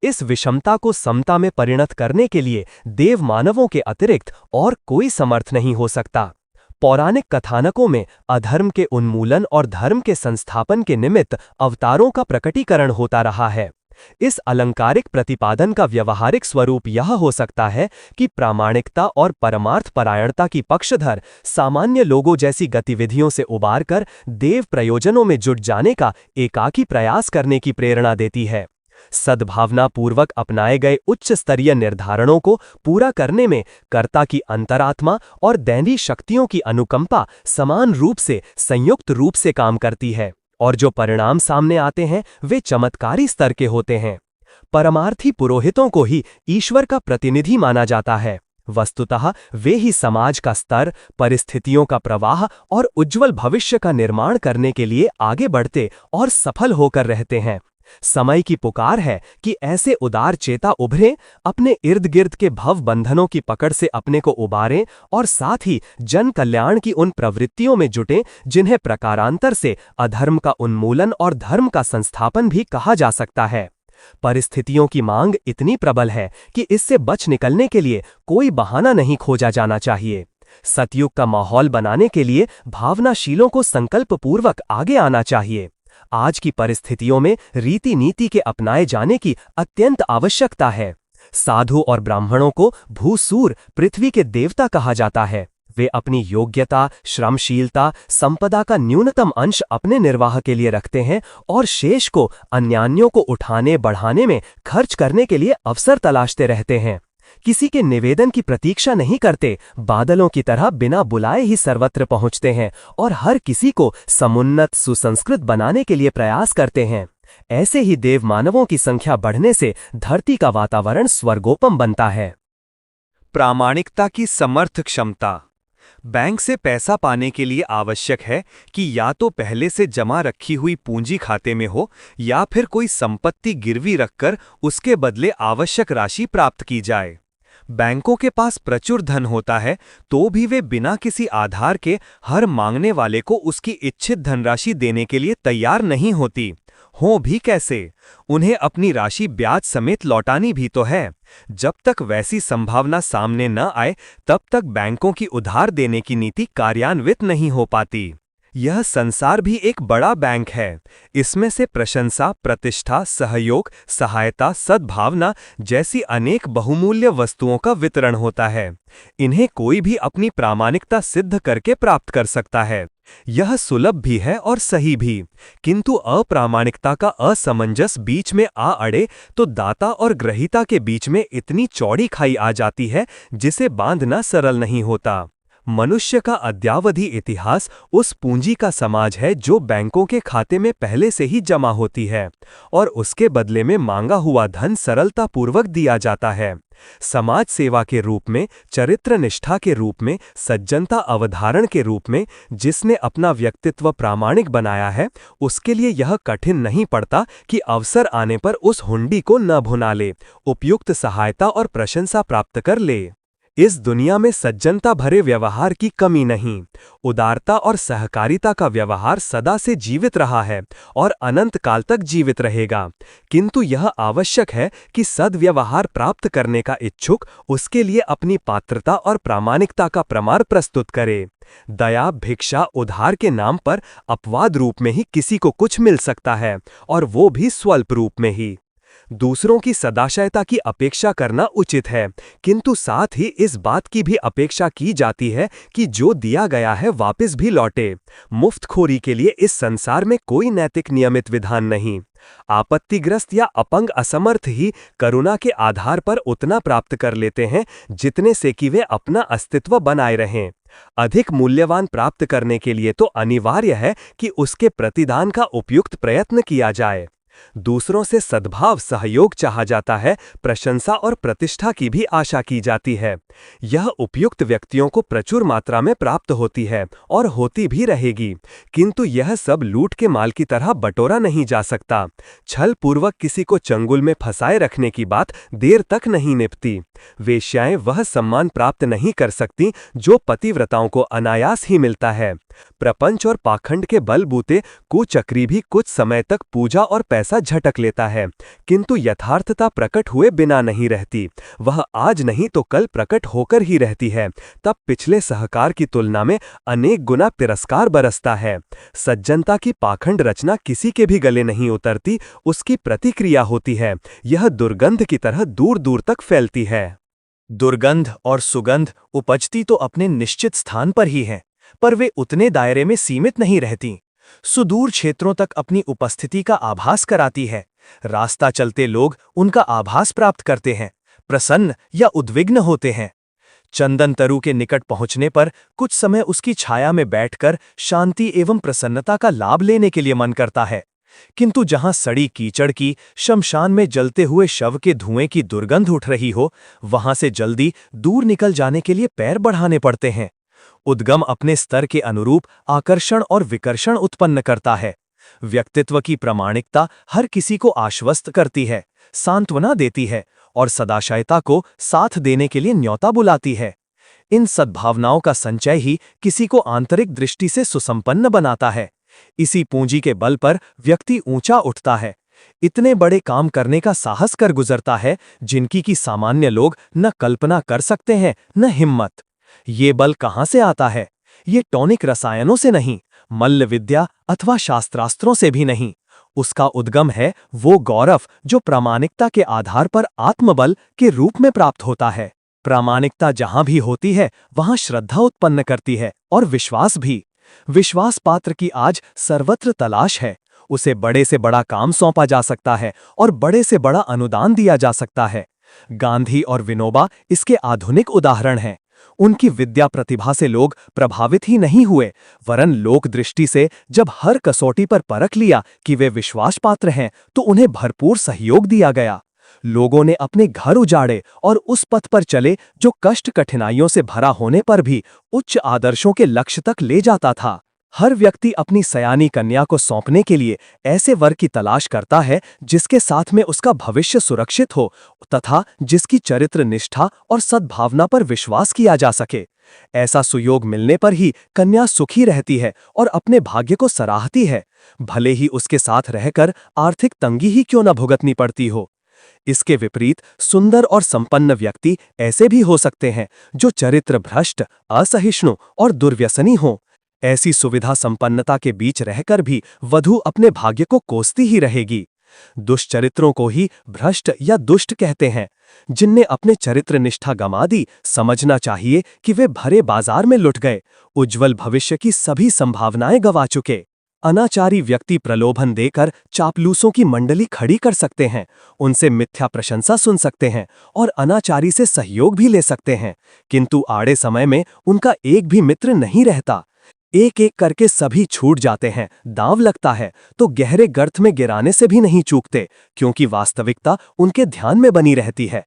इस विषमता को समता में परिणत करने के लिए देव मानवों के अतिरिक्त और कोई समर्थ नहीं हो सकता। पौराणिक कथानकों में अधर्म के उन्मूलन और धर्म के संस्थापन के निमित्त अवतारों का प्रकटीकरण होता रहा है। इस अलंकारिक प्रतिपादन का व्यवहारिक स्वरूप यह हो सकता है कि प्रामाणिकता और परमार्थ परायणता की पक्षधर सामान्य लोगों जैसी गतिविधियों से उबारकर देव प्रयोजनों में जुट जाने का एकाकी प्रयास करने की प्रेरणा देती है। सद्भावना पूर्वक अपनाए गए उच्च स्तरीय निर्धारणों को पूरा करने में कर्ता की अंतरात्मा और दैवी शक्तियों की अनुकंपा समान रूप से संयुक्त रूप से काम करती है और जो परिणाम सामने आते हैं वे चमत्कारी स्तर के होते हैं। परमार्थी पुरोहितों को ही ईश्वर का प्रतिनिधि माना जाता है। वस्तुतः वे ही समाज का स्तर, परिस्थितियों का प्रवाह और उज्जवल भविष्य का निर्माण करने के लिए आगे बढ़ते और सफल होकर रहते हैं। समय की पुकार है कि ऐसे उदार चेता उभरें, अपने इर्द गिर्द के भव बंधनों की पकड़ से अपने को उबारें और साथ ही जन कल्याण की उन प्रवृत्तियों में जुटें जिन्हें प्रकारांतर से अधर्म का उन्मूलन और धर्म का संस्थापन भी कहा जा सकता है। परिस्थितियों की मांग इतनी प्रबल है कि इससे बच निकलने के लिए कोई बहाना नहीं खोजा जाना चाहिए। सतयुग का माहौल बनाने के लिए भावनाशीलों को संकल्पपूर्वक आगे आना चाहिए। आज की परिस्थितियों में रीति नीति के अपनाए जाने की अत्यंत आवश्यकता है। साधु और ब्राह्मणों को भूसूर, पृथ्वी के देवता कहा जाता है। वे अपनी योग्यता, श्रमशीलता, संपदा का न्यूनतम अंश अपने निर्वाह के लिए रखते हैं और शेष को अन्यान्यों को उठाने बढ़ाने में खर्च करने के लिए अवसर तलाशते रहते हैं। किसी के निवेदन की प्रतीक्षा नहीं करते, बादलों की तरह बिना बुलाए ही सर्वत्र पहुंचते हैं और हर किसी को समुन्नत सुसंस्कृत बनाने के लिए प्रयास करते हैं। ऐसे ही देव मानवों की संख्या बढ़ने से धरती का वातावरण स्वर्गोपम बनता है। प्रामाणिकता की समर्थ क्षमता। बैंक से पैसा पाने के लिए आवश्यक है कि या तो पहले से जमा रखी हुई पूंजी खाते में हो या फिर कोई संपत्ति गिरवी रखकर उसके बदले आवश्यक राशि प्राप्त की जाए। बैंकों के पास प्रचुर धन होता है तो भी वे बिना किसी आधार के हर मांगने वाले को उसकी इच्छित धनराशि देने के लिए तैयार नहीं होती। हो भी कैसे, उन्हें अपनी राशि ब्याज समेत लौटानी भी तो है। जब तक वैसी संभावना सामने न आए तब तक बैंकों की उधार देने की नीति कार्यान्वित नहीं हो पाती। यह संसार भी एक बड़ा बैंक है। इसमें से प्रशंसा, प्रतिष्ठा, सहयोग, सहायता, सद्भावना जैसी अनेक बहुमूल्य वस्तुओं का वितरण होता है। इन्हें कोई भी अपनी प्रामाणिकता सिद्ध करके प्राप्त कर सकता है। यह सुलभ भी है और सही भी, किंतु अप्रामाणिकता का असमंजस बीच में आ अड़े तो दाता और ग्रहीता के बीच में इतनी चौड़ी खाई आ जाती है जिसे बांधना सरल नहीं होता। मनुष्य का अद्यावधि इतिहास उस पूंजी का समाज है जो बैंकों के खाते में पहले से ही जमा होती है और उसके बदले में मांगा हुआ धन सरलतापूर्वक दिया जाता है। समाज सेवा के रूप में, चरित्र निष्ठा के रूप में, सज्जनता अवधारण के रूप में जिसने अपना व्यक्तित्व प्रामाणिक बनाया है, उसके लिए यह कठिन नहीं पड़ता कि अवसर आने पर उस हुंडी को न भुना ले, उपयुक्त सहायता और प्रशंसा प्राप्त कर ले। इस दुनिया में सज्जनता भरे व्यवहार की कमी नहीं। उदारता और सहकारिता का व्यवहार सदा से जीवित रहा है और अनंत काल तक जीवित रहेगा। किंतु यह आवश्यक है कि सद्व्यवहार प्राप्त करने का इच्छुक उसके लिए अपनी पात्रता और प्रामाणिकता का प्रमाण प्रस्तुत करे। दया, भिक्षा, उधार के नाम पर अपवाद रूप में ही किसी को कुछ मिल सकता है, और वो भी स्वल्प रूप में ही। दूसरों की सदाशयता की अपेक्षा करना उचित है, किंतु साथ ही इस बात की भी अपेक्षा की जाती है कि जो दिया गया है वापस भी लौटे। मुफ्तखोरी के लिए इस संसार में कोई नैतिक नियमित विधान नहीं। आपत्तिग्रस्त या अपंग असमर्थ ही करुणा के आधार पर उतना प्राप्त कर लेते हैं जितने से कि वे अपना अस्तित्व बनाए रहें। अधिक मूल्यवान प्राप्त करने के लिए तो अनिवार्य है कि उसके प्रतिदान का उपयुक्त प्रयत्न किया जाए। दूसरों से सद्भाव, सहयोग चाहा जाता है, प्रशंसा और प्रतिष्ठा की भी आशा की जाती है। यह उपयुक्त व्यक्तियों को प्रचुर मात्रा में प्राप्त होती है और होती भी रहेगी, किंतु यह सब लूट के माल की तरह बटोरा नहीं जा सकता। छल पूर्वक किसी को चंगुल में फंसाए रखने की बात देर तक नहीं निपटी। वेश्याएं वह सम्मान प्राप्त नहीं कर सकती जो पतिव्रताओं को अनायास ही मिलता है। प्रपंच और पाखंड के बलबूते कुचक्री भी कुछ समय तक पूजा और पैसा झटक लेता है, किंतु यथार्थता प्रकट हुए बिना नहीं रहती। वह आज नहीं तो कल प्रकट होकर ही रहती है। तब पिछले सहकार की तुलना में अनेक गुना तिरस्कार बरसता है। सज्जनता की पाखंड रचना किसी के भी गले नहीं उतरती, उसकी प्रतिक्रिया होती है। यह दुर्गंध की तरह दूर दूर तक फैलती है। दुर्गंध और सुगंध उपजती तो अपने निश्चित स्थान पर ही हैं, पर वे उतने दायरे में सीमित नहीं रहती। सुदूर क्षेत्रों तक अपनी उपस्थिति का आभास कराती है। रास्ता चलते लोग उनका आभास प्राप्त करते हैं, प्रसन्न या उद्विग्न होते हैं। चंदन तरु के निकट पहुंचने पर कुछ समय उसकी छाया में बैठकर शांति एवं प्रसन्नता का लाभ लेने के लिए मन करता है, किंतु जहां सड़ी कीचड़ की, शमशान में जलते हुए शव के धुएं की दुर्गंध उठ रही हो, वहां से जल्दी दूर निकल जाने के लिए पैर बढ़ाने पड़ते हैं। उद्गम अपने स्तर के अनुरूप आकर्षण और विकर्षण उत्पन्न करता है। व्यक्तित्व की प्रामाणिकता हर किसी को आश्वस्त करती है, सांत्वना देती है और सदाशयता को साथ देने के लिए न्योता बुलाती है। इन सद्भावनाओं का संचय ही किसी को आंतरिक दृष्टि से सुसंपन्न बनाता है। इसी पूंजी के बल पर व्यक्ति ऊंचा उठता है, इतने बड़े काम करने का साहस कर गुजरता है जिनकी की सामान्य लोग न कल्पना कर सकते हैं न हिम्मत। ये बल कहाँ से आता है? ये टॉनिक रसायनों से नहीं, मल्ल विद्या अथवा शास्त्रास्त्रों से भी नहीं। उसका उद्गम है वो गौरव जो प्रामाणिकता के आधार पर आत्मबल के रूप में प्राप्त होता है। प्रामाणिकता जहां भी होती है वहां श्रद्धा उत्पन्न करती है और विश्वास भी। विश्वास पात्र की आज सर्वत्र तलाश है। उसे बड़े से बड़ा काम सौंपा जा सकता है और बड़े से बड़ा अनुदान दिया जा सकता है। गांधी और विनोबा इसके आधुनिक उदाहरण हैं। उनकी विद्या प्रतिभा से लोग प्रभावित ही नहीं हुए, वरन लोक दृष्टि से जब हर कसौटी पर परख लिया कि वे विश्वास पात्र हैं, तो उन्हें भरपूर सहयोग दिया गया। लोगों ने अपने घर उजाड़े और उस पथ पर चले जो कष्ट कठिनाइयों से भरा होने पर भी उच्च आदर्शों के लक्ष्य तक ले जाता था। हर व्यक्ति अपनी सयानी कन्या को सौंपने के लिए ऐसे वर की तलाश करता है जिसके साथ में उसका भविष्य सुरक्षित हो तथा जिसकी चरित्र निष्ठा और सद्भावना पर विश्वास किया जा सके। ऐसा सुयोग मिलने पर ही कन्या सुखी रहती है और अपने भाग्य को सराहती है, भले ही उसके साथ रहकर आर्थिक तंगी ही क्यों न भुगतनी पड़ती हो। इसके विपरीत सुंदर और संपन्न व्यक्ति ऐसे भी हो सकते हैं जो चरित्र भ्रष्ट, असहिष्णु और दुर्व्यसनी हों। ऐसी सुविधा संपन्नता के बीच रहकर भी वधू अपने भाग्य को कोसती ही रहेगी। दुष्चरित्रों को ही भ्रष्ट या दुष्ट कहते हैं। जिनने अपने चरित्र निष्ठा गंवा दी, समझना चाहिए कि वे भरे बाजार में लुट गए, उज्जवल भविष्य की सभी संभावनाएं गंवा चुके। अनाचारी व्यक्ति प्रलोभन देकर चापलूसों की मंडली खड़ी कर सकते हैं, उनसे मिथ्या प्रशंसा सुन सकते हैं और अनाचारी से सहयोग भी ले सकते हैं, किंतु आड़े समय में उनका एक भी मित्र नहीं रहता। एक एक करके सभी छूट जाते हैं, दांव लगता है तो गहरे गर्त में गिराने से भी नहीं चूकते, क्योंकि वास्तविकता उनके ध्यान में बनी रहती है।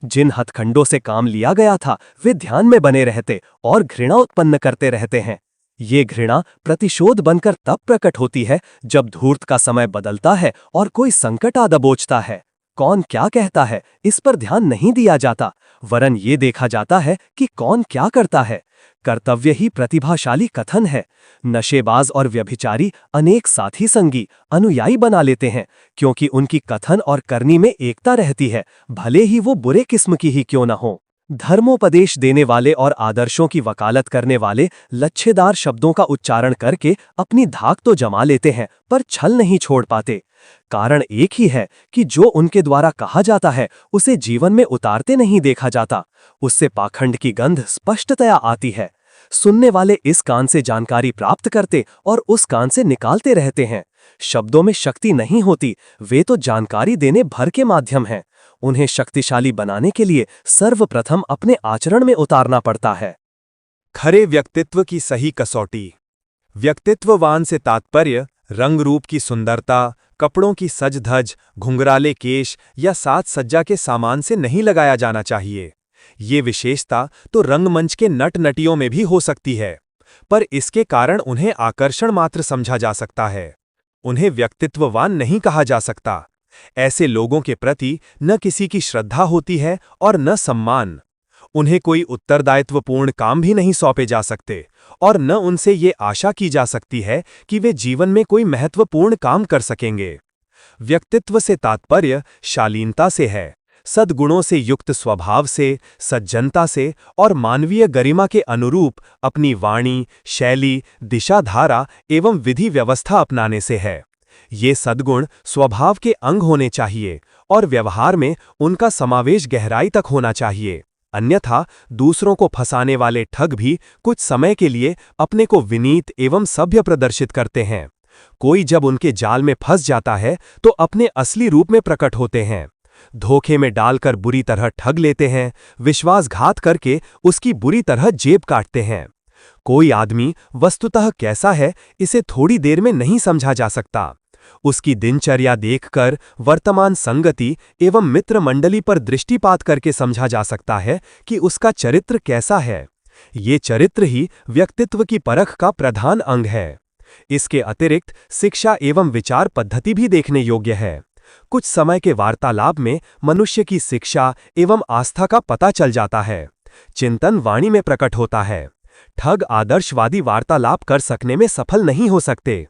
जिन हथखंडों से काम लिया गया था वे ध्यान में बने रहते और घृणा उत्पन्न करते रहते हैं। ये घृणा प्रतिशोध बनकर तब प्रकट होती है जब धूर्त का समय बदलता है और कोई संकट आ दबोचता है। कौन क्या कहता है इस पर ध्यान नहीं दिया जाता, वरन ये देखा जाता है कि कौन क्या करता है। कर्तव्य ही प्रतिभाशाली कथन है। नशेबाज और व्यभिचारी अनेक साथी संगी अनुयायी बना लेते हैं, क्योंकि उनकी कथन और करनी में एकता रहती है, भले ही वो बुरे किस्म की ही क्यों न हो। धर्मोपदेश देने वाले और आदर्शों की वकालत करने वाले लच्छेदार शब्दों का उच्चारण करके अपनी धाक तो जमा लेते हैं, पर छल नहीं छोड़ पाते। कारण एक ही है कि जो उनके द्वारा कहा जाता है उसे जीवन में उतारते नहीं देखा जाता। उससे पाखंड की गंध स्पष्टतया आती है। सुनने वाले इस कान से जानकारी प्राप्त करते और उस कान से निकालते रहते हैं। शब्दों में शक्ति नहीं होती, वे तो जानकारी देने भर के माध्यम हैं। उन्हें शक्तिशाली बनाने के लिए सर्वप्रथम अपने आचरण में उतारना पड़ता है। खरे व्यक्तित्व की सही कसौटी। व्यक्तित्ववान से तात्पर्य रंग रूप की सुंदरता, कपड़ों की सज धज, घुंघराले केश या साज सज्जा के सामान से नहीं लगाया जाना चाहिए। ये विशेषता तो रंगमंच के नट नटियों में भी हो सकती है, पर इसके कारण उन्हें आकर्षण मात्र समझा जा सकता है। उन्हें व्यक्तित्ववान नहीं कहा जा सकता। ऐसे लोगों के प्रति न किसी की श्रद्धा होती है और न सम्मान। उन्हें कोई उत्तरदायित्वपूर्ण काम भी नहीं सौंपे जा सकते और न उनसे ये आशा की जा सकती है कि वे जीवन में कोई महत्वपूर्ण काम कर सकेंगे। व्यक्तित्व से तात्पर्य शालीनता से है, सद्गुणों से युक्त स्वभाव से, सज्जनता से और मानवीय गरिमा के अनुरूप अपनी वाणी, शैली, दिशाधारा एवं विधि व्यवस्था अपनाने से है। ये सद्गुण स्वभाव के अंग होने चाहिए और व्यवहार में उनका समावेश गहराई तक होना चाहिए। अन्यथा दूसरों को फंसाने वाले ठग भी कुछ समय के लिए अपने को विनीत एवं सभ्य प्रदर्शित करते हैं। कोई जब उनके जाल में फंस जाता है तो अपने असली रूप में प्रकट होते हैं। धोखे में डालकर बुरी तरह ठग लेते हैं, विश्वासघात करके उसकी बुरी तरह जेब काटते हैं। कोई आदमी वस्तुतः कैसा है इसे थोड़ी देर में नहीं समझा जा सकता। उसकी दिनचर्या देखकर, वर्तमान संगति एवं मित्र मंडली पर दृष्टिपात करके समझा जा सकता है कि उसका चरित्र कैसा है। ये चरित्र ही व्यक्तित्व की परख का प्रधान अंग है। इसके अतिरिक्त शिक्षा एवं विचार पद्धति भी देखने योग्य है। कुछ समय के वार्तालाप में मनुष्य की शिक्षा एवं आस्था का पता चल जाता है। चिंतन वाणी में प्रकट होता है। ठग आदर्शवादी वार्तालाप कर सकने में सफल नहीं हो सकते।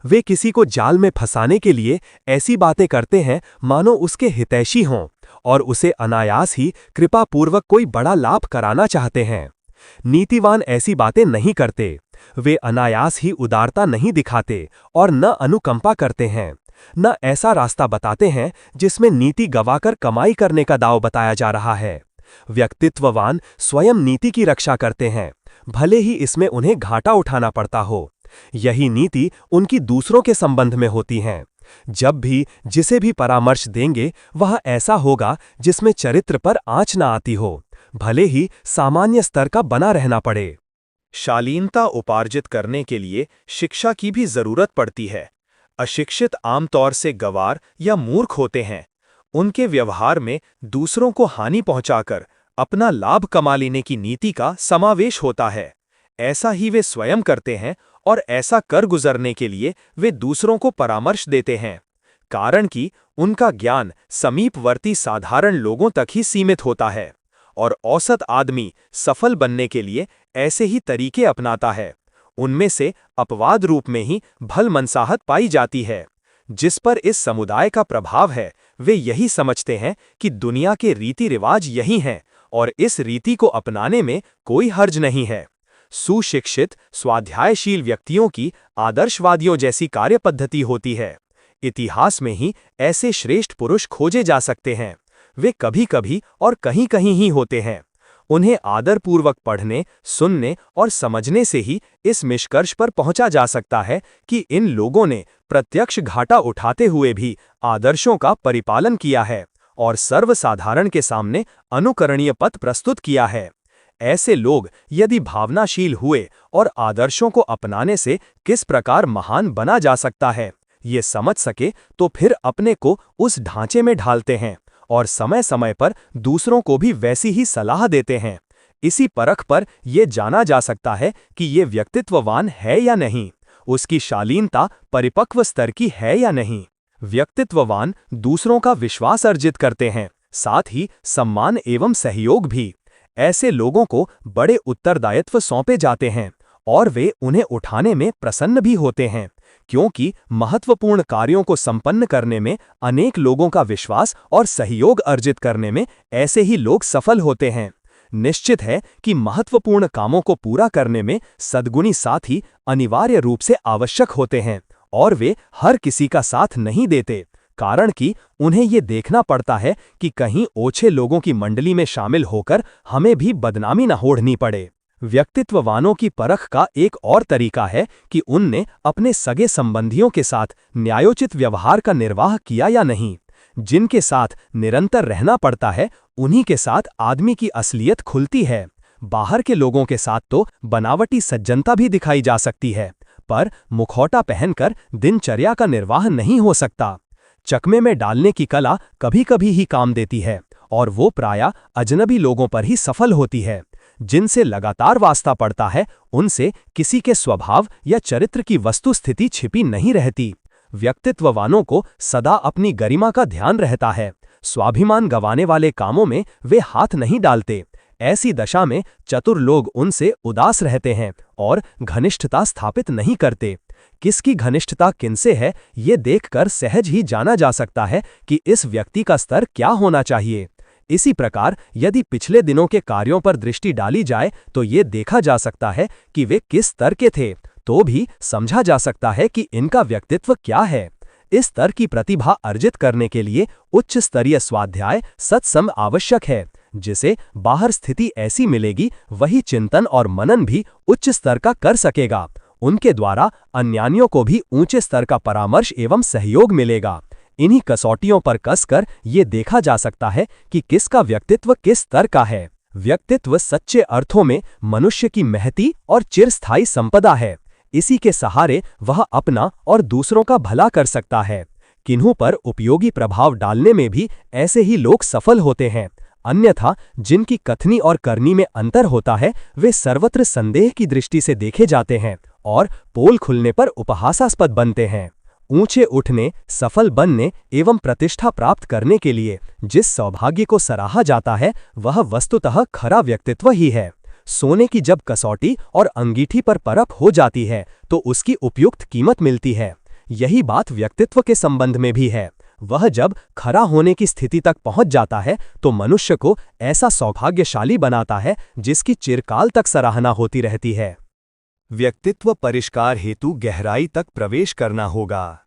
वे किसी को जाल में फंसाने के लिए ऐसी बातें करते हैं मानो उसके हितैषी हों और उसे अनायास ही कृपापूर्वक कोई बड़ा लाभ कराना चाहते हैं। नीतिवान ऐसी बातें नहीं करते। वे अनायास ही उदारता नहीं दिखाते और न अनुकंपा करते हैं, न ऐसा रास्ता बताते हैं जिसमें नीति गवाकर कमाई करने का दांव बताया जा रहा है। व्यक्तित्ववान स्वयं नीति की रक्षा करते हैं, भले ही इसमें उन्हें घाटा उठाना पड़ता हो। यही नीति उनकी दूसरों के संबंध में होती हैं। जब भी जिसे भी परामर्श देंगे वह ऐसा होगा जिसमें चरित्र पर आंच न आती हो, भले ही सामान्य स्तर का बना रहना पड़े। शालीनता उपार्जित करने के लिए शिक्षा की भी जरूरत पड़ती है। अशिक्षित आमतौर से गंवार या मूर्ख होते हैं। उनके व्यवहार में दूसरों को हानि पहुंचाकर अपना लाभ कमा लेने की नीति का समावेश होता है। ऐसा ही वे स्वयं करते हैं और ऐसा कर गुजरने के लिए वे दूसरों को परामर्श देते हैं। कारण कि उनका ज्ञान समीपवर्ती साधारण लोगों तक ही सीमित होता है और औसत आदमी सफल बनने के लिए ऐसे ही तरीके अपनाता है। उनमें से अपवाद रूप में ही भल मनसाहत पाई जाती है। जिस पर इस समुदाय का प्रभाव है वे यही समझते हैं कि दुनिया के रीति रिवाज यही हैं और इस रीति को अपनाने में कोई हर्ज नहीं है। सुशिक्षित स्वाध्यायशील व्यक्तियों की आदर्शवादियों जैसी कार्यपद्धति होती है। इतिहास में ही ऐसे श्रेष्ठ पुरुष खोजे जा सकते हैं। वे कभी कभी और कहीं कहीं ही होते हैं। उन्हें आदरपूर्वक पढ़ने, सुनने और समझने से ही इस निष्कर्ष पर पहुंचा जा सकता है कि इन लोगों ने प्रत्यक्ष घाटा उठाते हुए भी आदर्शों का परिपालन किया है और सर्वसाधारण के सामने अनुकरणीय पथ प्रस्तुत किया है। ऐसे लोग यदि भावनाशील हुए और आदर्शों को अपनाने से किस प्रकार महान बना जा सकता है ये समझ सके तो फिर अपने को उस ढांचे में ढालते हैं और समय समय पर दूसरों को भी वैसी ही सलाह देते हैं। इसी परख पर यह जाना जा सकता है कि ये व्यक्तित्ववान है या नहीं, उसकी शालीनता परिपक्व स्तर की है या नहीं। व्यक्तित्ववान दूसरों का विश्वास अर्जित करते हैं, साथ ही सम्मान एवं सहयोग भी। ऐसे लोगों को बड़े उत्तरदायित्व सौंपे जाते हैं और वे उन्हें उठाने में प्रसन्न भी होते हैं, क्योंकि महत्वपूर्ण कार्यों को संपन्न करने में अनेक लोगों का विश्वास और सहयोग अर्जित करने में ऐसे ही लोग सफल होते हैं। निश्चित है कि महत्वपूर्ण कामों को पूरा करने में सद्गुणी साथी अनिवार्य रूप से आवश्यक होते हैं और वे हर किसी का साथ नहीं देते, कारण कि उन्हें ये देखना पड़ता है कि कहीं ओछे लोगों की मंडली में शामिल होकर हमें भी बदनामी न ओढ़नी पड़े। व्यक्तित्ववानों की परख का एक और तरीका है कि उनने अपने सगे संबंधियों के साथ न्यायोचित व्यवहार का निर्वाह किया या नहीं। जिनके साथ निरंतर रहना पड़ता है, उन्हीं के साथ आदमी की असलियत खुलती है। बाहर के लोगों के साथ तो बनावटी सज्जनता भी दिखाई जा सकती है, पर मुखौटा पहनकर दिनचर्या का निर्वाह नहीं हो सकता। चकमे में डालने की कला कभी कभी ही काम देती है और वो प्रायः अजनबी लोगों पर ही सफल होती है। जिनसे लगातार वास्ता पड़ता है, उनसे किसी के स्वभाव या चरित्र की वस्तुस्थिति छिपी नहीं रहती। व्यक्तित्ववानों को सदा अपनी गरिमा का ध्यान रहता है। स्वाभिमान गंवाने वाले कामों में वे हाथ नहीं डालते। ऐसी दशा में चतुर लोग उनसे उदास रहते हैं और घनिष्ठता स्थापित नहीं करते। किसकी घनिष्ठता किनसे है, ये देखकर सहज ही जाना जा सकता है कि इस व्यक्ति का स्तर क्या होना चाहिए। इसी प्रकार यदि पिछले दिनों के कार्यों पर दृष्टि डाली जाए तो ये देखा जा सकता है कि वे किस स्तर के थे, तो भी समझा जा सकता है कि इनका व्यक्तित्व क्या है। इस स्तर की प्रतिभा अर्जित करने के लिए उच्च स्तरीय स्वाध्याय सत्संग आवश्यक है। जिसे बाहर स्थिति ऐसी मिलेगी, वही चिंतन और मनन भी उच्च स्तर का कर सकेगा। उनके द्वारा अन्यान्यों को भी ऊंचे स्तर का परामर्श एवं सहयोग मिलेगा। इन्हीं कसौटियों पर कसकर ये देखा जा सकता है कि किसका व्यक्तित्व किस स्तर का है। व्यक्तित्व सच्चे अर्थों में मनुष्य की महती और चिरस्थायी संपदा है। इसी के सहारे वह अपना और दूसरों का भला कर सकता है। किन्हों पर उपयोगी प्रभाव डालने में भी ऐसे ही लोग सफल होते हैं। अन्यथा जिनकी कथनी और करनी में अंतर होता है, वे सर्वत्र संदेह की दृष्टि से देखे जाते हैं और पोल खुलने पर उपहासास्पद बनते हैं। ऊंचे उठने, सफल बनने एवं प्रतिष्ठा प्राप्त करने के लिए जिस सौभाग्य को सराहा जाता है, वह वस्तुतः खरा व्यक्तित्व ही है। सोने की जब कसौटी और अंगीठी पर परख हो जाती है, तो उसकी उपयुक्त कीमत मिलती है। यही बात व्यक्तित्व के संबंध में भी है। वह जब खरा होने की स्थिति तक पहुंच जाता है, तो मनुष्य को ऐसा सौभाग्यशाली बनाता है जिसकी चिरकाल तक सराहना होती रहती है। व्यक्तित्व परिष्कार हेतु गहराई तक प्रवेश करना होगा।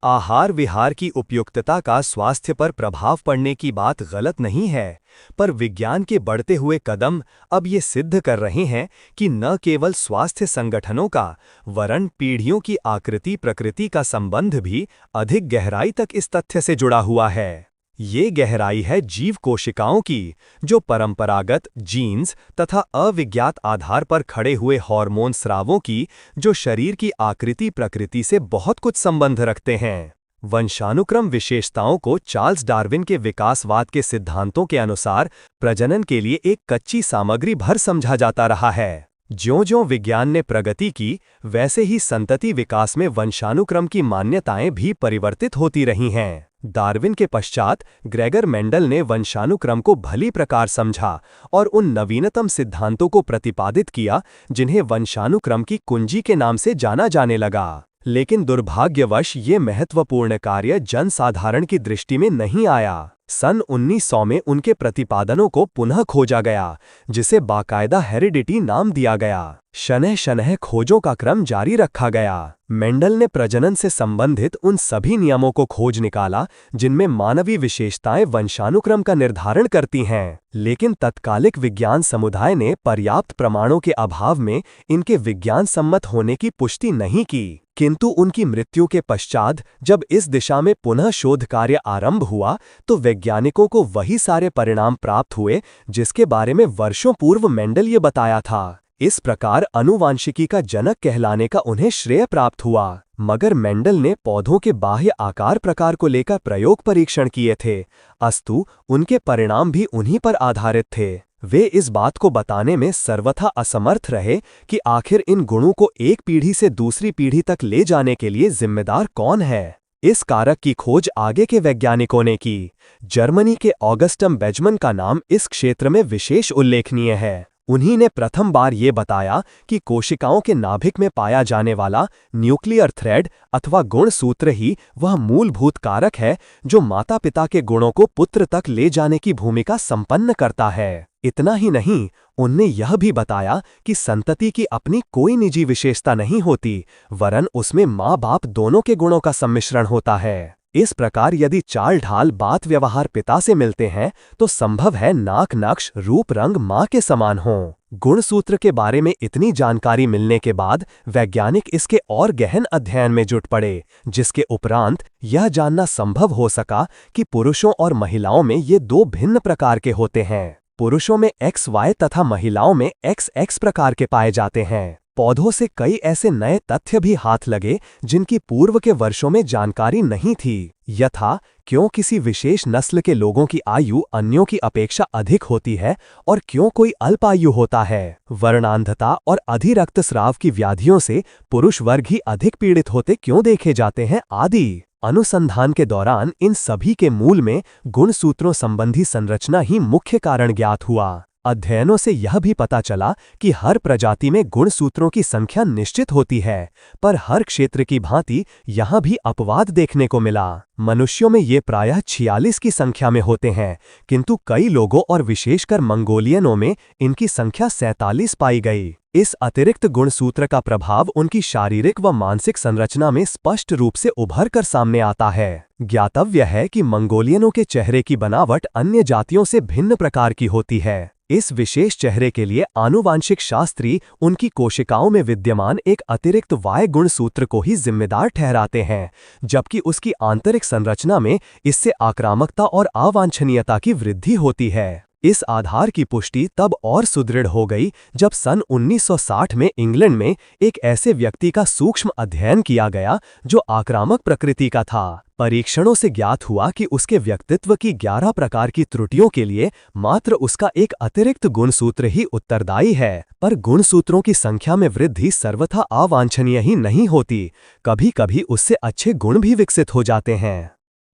आहार विहार की उपयुक्तता का स्वास्थ्य पर प्रभाव पड़ने की बात गलत नहीं है, पर विज्ञान के बढ़ते हुए कदम अब ये सिद्ध कर रहे हैं कि न केवल स्वास्थ्य संगठनों का, वरन पीढ़ियों की आकृति प्रकृति का संबंध भी अधिक गहराई तक इस तथ्य से जुड़ा हुआ है। ये गहराई है जीव कोशिकाओं की, जो परंपरागत जीन्स तथा अविज्ञात आधार पर खड़े हुए हार्मोन स्रावों की, जो शरीर की आकृति प्रकृति से बहुत कुछ संबंध रखते हैं। वंशानुक्रम विशेषताओं को चार्ल्स डार्विन के विकासवाद के सिद्धांतों के अनुसार प्रजनन के लिए एक कच्ची सामग्री भर समझा जाता रहा है। ज्यों-ज्यों विज्ञान ने प्रगति की, वैसे ही संतति विकास में वंशानुक्रम की मान्यताएं भी परिवर्तित होती रही हैं। डार्विन के पश्चात ग्रेगर मेंडल ने वंशानुक्रम को भली प्रकार समझा और उन नवीनतम सिद्धांतों को प्रतिपादित किया जिन्हें वंशानुक्रम की कुंजी के नाम से जाना जाने लगा। लेकिन दुर्भाग्यवश ये महत्वपूर्ण कार्य जनसाधारण की दृष्टि में नहीं आया। सन 1900 में उनके प्रतिपादनों को पुनः खोजा गया, जिसे बाकायदा हेरिडिटी नाम दिया गया। शनह शनह खोजों का क्रम जारी रखा गया। मेंडल ने प्रजनन से संबंधित उन सभी नियमों को खोज निकाला जिनमें मानवीय विशेषताएं वंशानुक्रम का निर्धारण करती हैं, लेकिन तत्कालिक विज्ञान समुदाय ने पर्याप्त प्रमाणों के अभाव में इनके विज्ञान सम्मत होने की पुष्टि नहीं की। किंतु उनकी मृत्यु के पश्चात जब इस दिशा में पुनः शोध कार्य आरंभ हुआ, तो वैज्ञानिकों को वही सारे परिणाम प्राप्त हुए जिसके बारे में वर्षों पूर्व मेंडल ये बताया था। इस प्रकार अनुवांशिकी का जनक कहलाने का उन्हें श्रेय प्राप्त हुआ। मगर मेंडल ने पौधों के बाह्य आकार प्रकार को लेकर प्रयोग परीक्षण किए थे, अस्तु उनके परिणाम भी उन्हीं पर आधारित थे। वे इस बात को बताने में सर्वथा असमर्थ रहे कि आखिर इन गुणों को एक पीढ़ी से दूसरी पीढ़ी तक ले जाने के लिए जिम्मेदार कौन है। इस कारक की खोज आगे के वैज्ञानिकों ने की। जर्मनी के ऑगस्टम बेजमन का नाम इस क्षेत्र में विशेष उल्लेखनीय है। उन्हीं ने प्रथम बार ये बताया कि कोशिकाओं के नाभिक में पाया जाने वाला न्यूक्लियर थ्रेड अथवा गुणसूत्र ही वह मूलभूत कारक है जो माता-पिता के गुणों को पुत्र तक ले जाने की भूमिका संपन्न करता है। इतना ही नहीं, उनने यह भी बताया कि संतति की अपनी कोई निजी विशेषता नहीं होती, वरन उसमें माँ-बाप दोनों के गुणों का सम्मिश्रण होता है। इस प्रकार यदि चाल ढाल बात व्यवहार पिता से मिलते हैं तो संभव है नाक नक्श रूप रंग माँ के समान हो। गुणसूत्र के बारे में इतनी जानकारी मिलने के बाद वैज्ञानिक इसके और गहन अध्ययन में जुट पड़े, जिसके उपरांत यह जानना संभव हो सका कि पुरुषों और महिलाओं में ये दो भिन्न प्रकार के होते हैं। पुरुषों में XY तथा महिलाओं में XX प्रकार के पाए जाते हैं। पौधों से कई ऐसे नए तथ्य भी हाथ लगे जिनकी पूर्व के वर्षों में जानकारी नहीं थी। यथा क्यों किसी विशेष नस्ल के लोगों की आयु अन्यों की अपेक्षा अधिक होती है और क्यों कोई अल्पायु होता है। वर्णांधता और अधिरक्तस्राव की व्याधियों से पुरुष वर्ग ही अधिक पीड़ित होते क्यों देखे जाते हैं आदि। अनुसंधान के दौरान इन सभी के मूल में गुणसूत्रों संबंधी संरचना ही मुख्य कारण ज्ञात हुआ। अध्ययनों से यह भी पता चला कि हर प्रजाति में गुणसूत्रों की संख्या निश्चित होती है, पर हर क्षेत्र की भांति यहाँ भी अपवाद देखने को मिला। मनुष्यों में ये प्रायः 46 की संख्या में होते हैं, किंतु कई लोगों और विशेषकर मंगोलियनों में इनकी संख्या 47 पाई गई। इस अतिरिक्त गुणसूत्र का प्रभाव उनकी शारीरिक व मानसिक संरचना में स्पष्ट रूप से उभर कर सामने आता है। ज्ञातव्य है कि मंगोलियनों के चेहरे की बनावट अन्य जातियों से भिन्न प्रकार की होती है। इस विशेष चेहरे के लिए आनुवांशिक शास्त्री उनकी कोशिकाओं में विद्यमान एक अतिरिक्त Y गुणसूत्र को ही जिम्मेदार ठहराते हैं, जबकि उसकी आंतरिक संरचना में इससे आक्रामकता और अवांछनीयता की वृद्धि होती है। इस आधार की पुष्टि तब और सुदृढ़ हो गई जब सन 1960 में इंग्लैंड में एक ऐसे व्यक्ति का सूक्ष्म अध्ययन किया गया जो आक्रामक प्रकृति का था। परीक्षणों से ज्ञात हुआ कि उसके व्यक्तित्व की 11 प्रकार की त्रुटियों के लिए मात्र उसका एक अतिरिक्त गुणसूत्र ही उत्तरदायी है। पर गुणसूत्रों की संख्या में वृद्धि सर्वथा अवांछनीय ही नहीं होती, कभी-कभी उससे अच्छे गुण भी विकसित हो जाते हैं।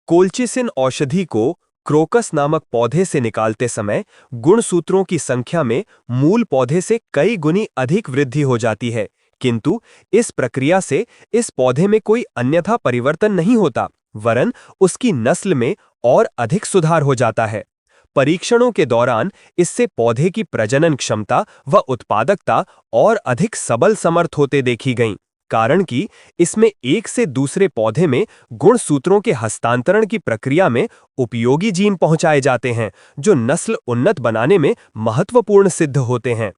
कोल्चिसिन औषधि को क्रोकस नामक पौधे से निकालते समय गुणसूत्रों की संख्या में मूल पौधे से कई गुनी अधिक वृद्धि हो जाती है, किंतु इस प्रक्रिया से इस पौधे में कोई अन्यथा परिवर्तन नहीं होता, वरन उसकी नस्ल में और अधिक सुधार हो जाता है। परीक्षणों के दौरान इससे पौधे की प्रजनन क्षमता व उत्पादकता और अधिक सबल समर्थ होते देखी गईं, कारण कि इसमें एक से दूसरे पौधे में गुणसूत्रों के हस्तांतरण की प्रक्रिया में उपयोगी जीन पहुंचाए जाते हैं, जो नस्ल उन्नत बनाने में महत्वपूर्ण सिद्ध होते हैं।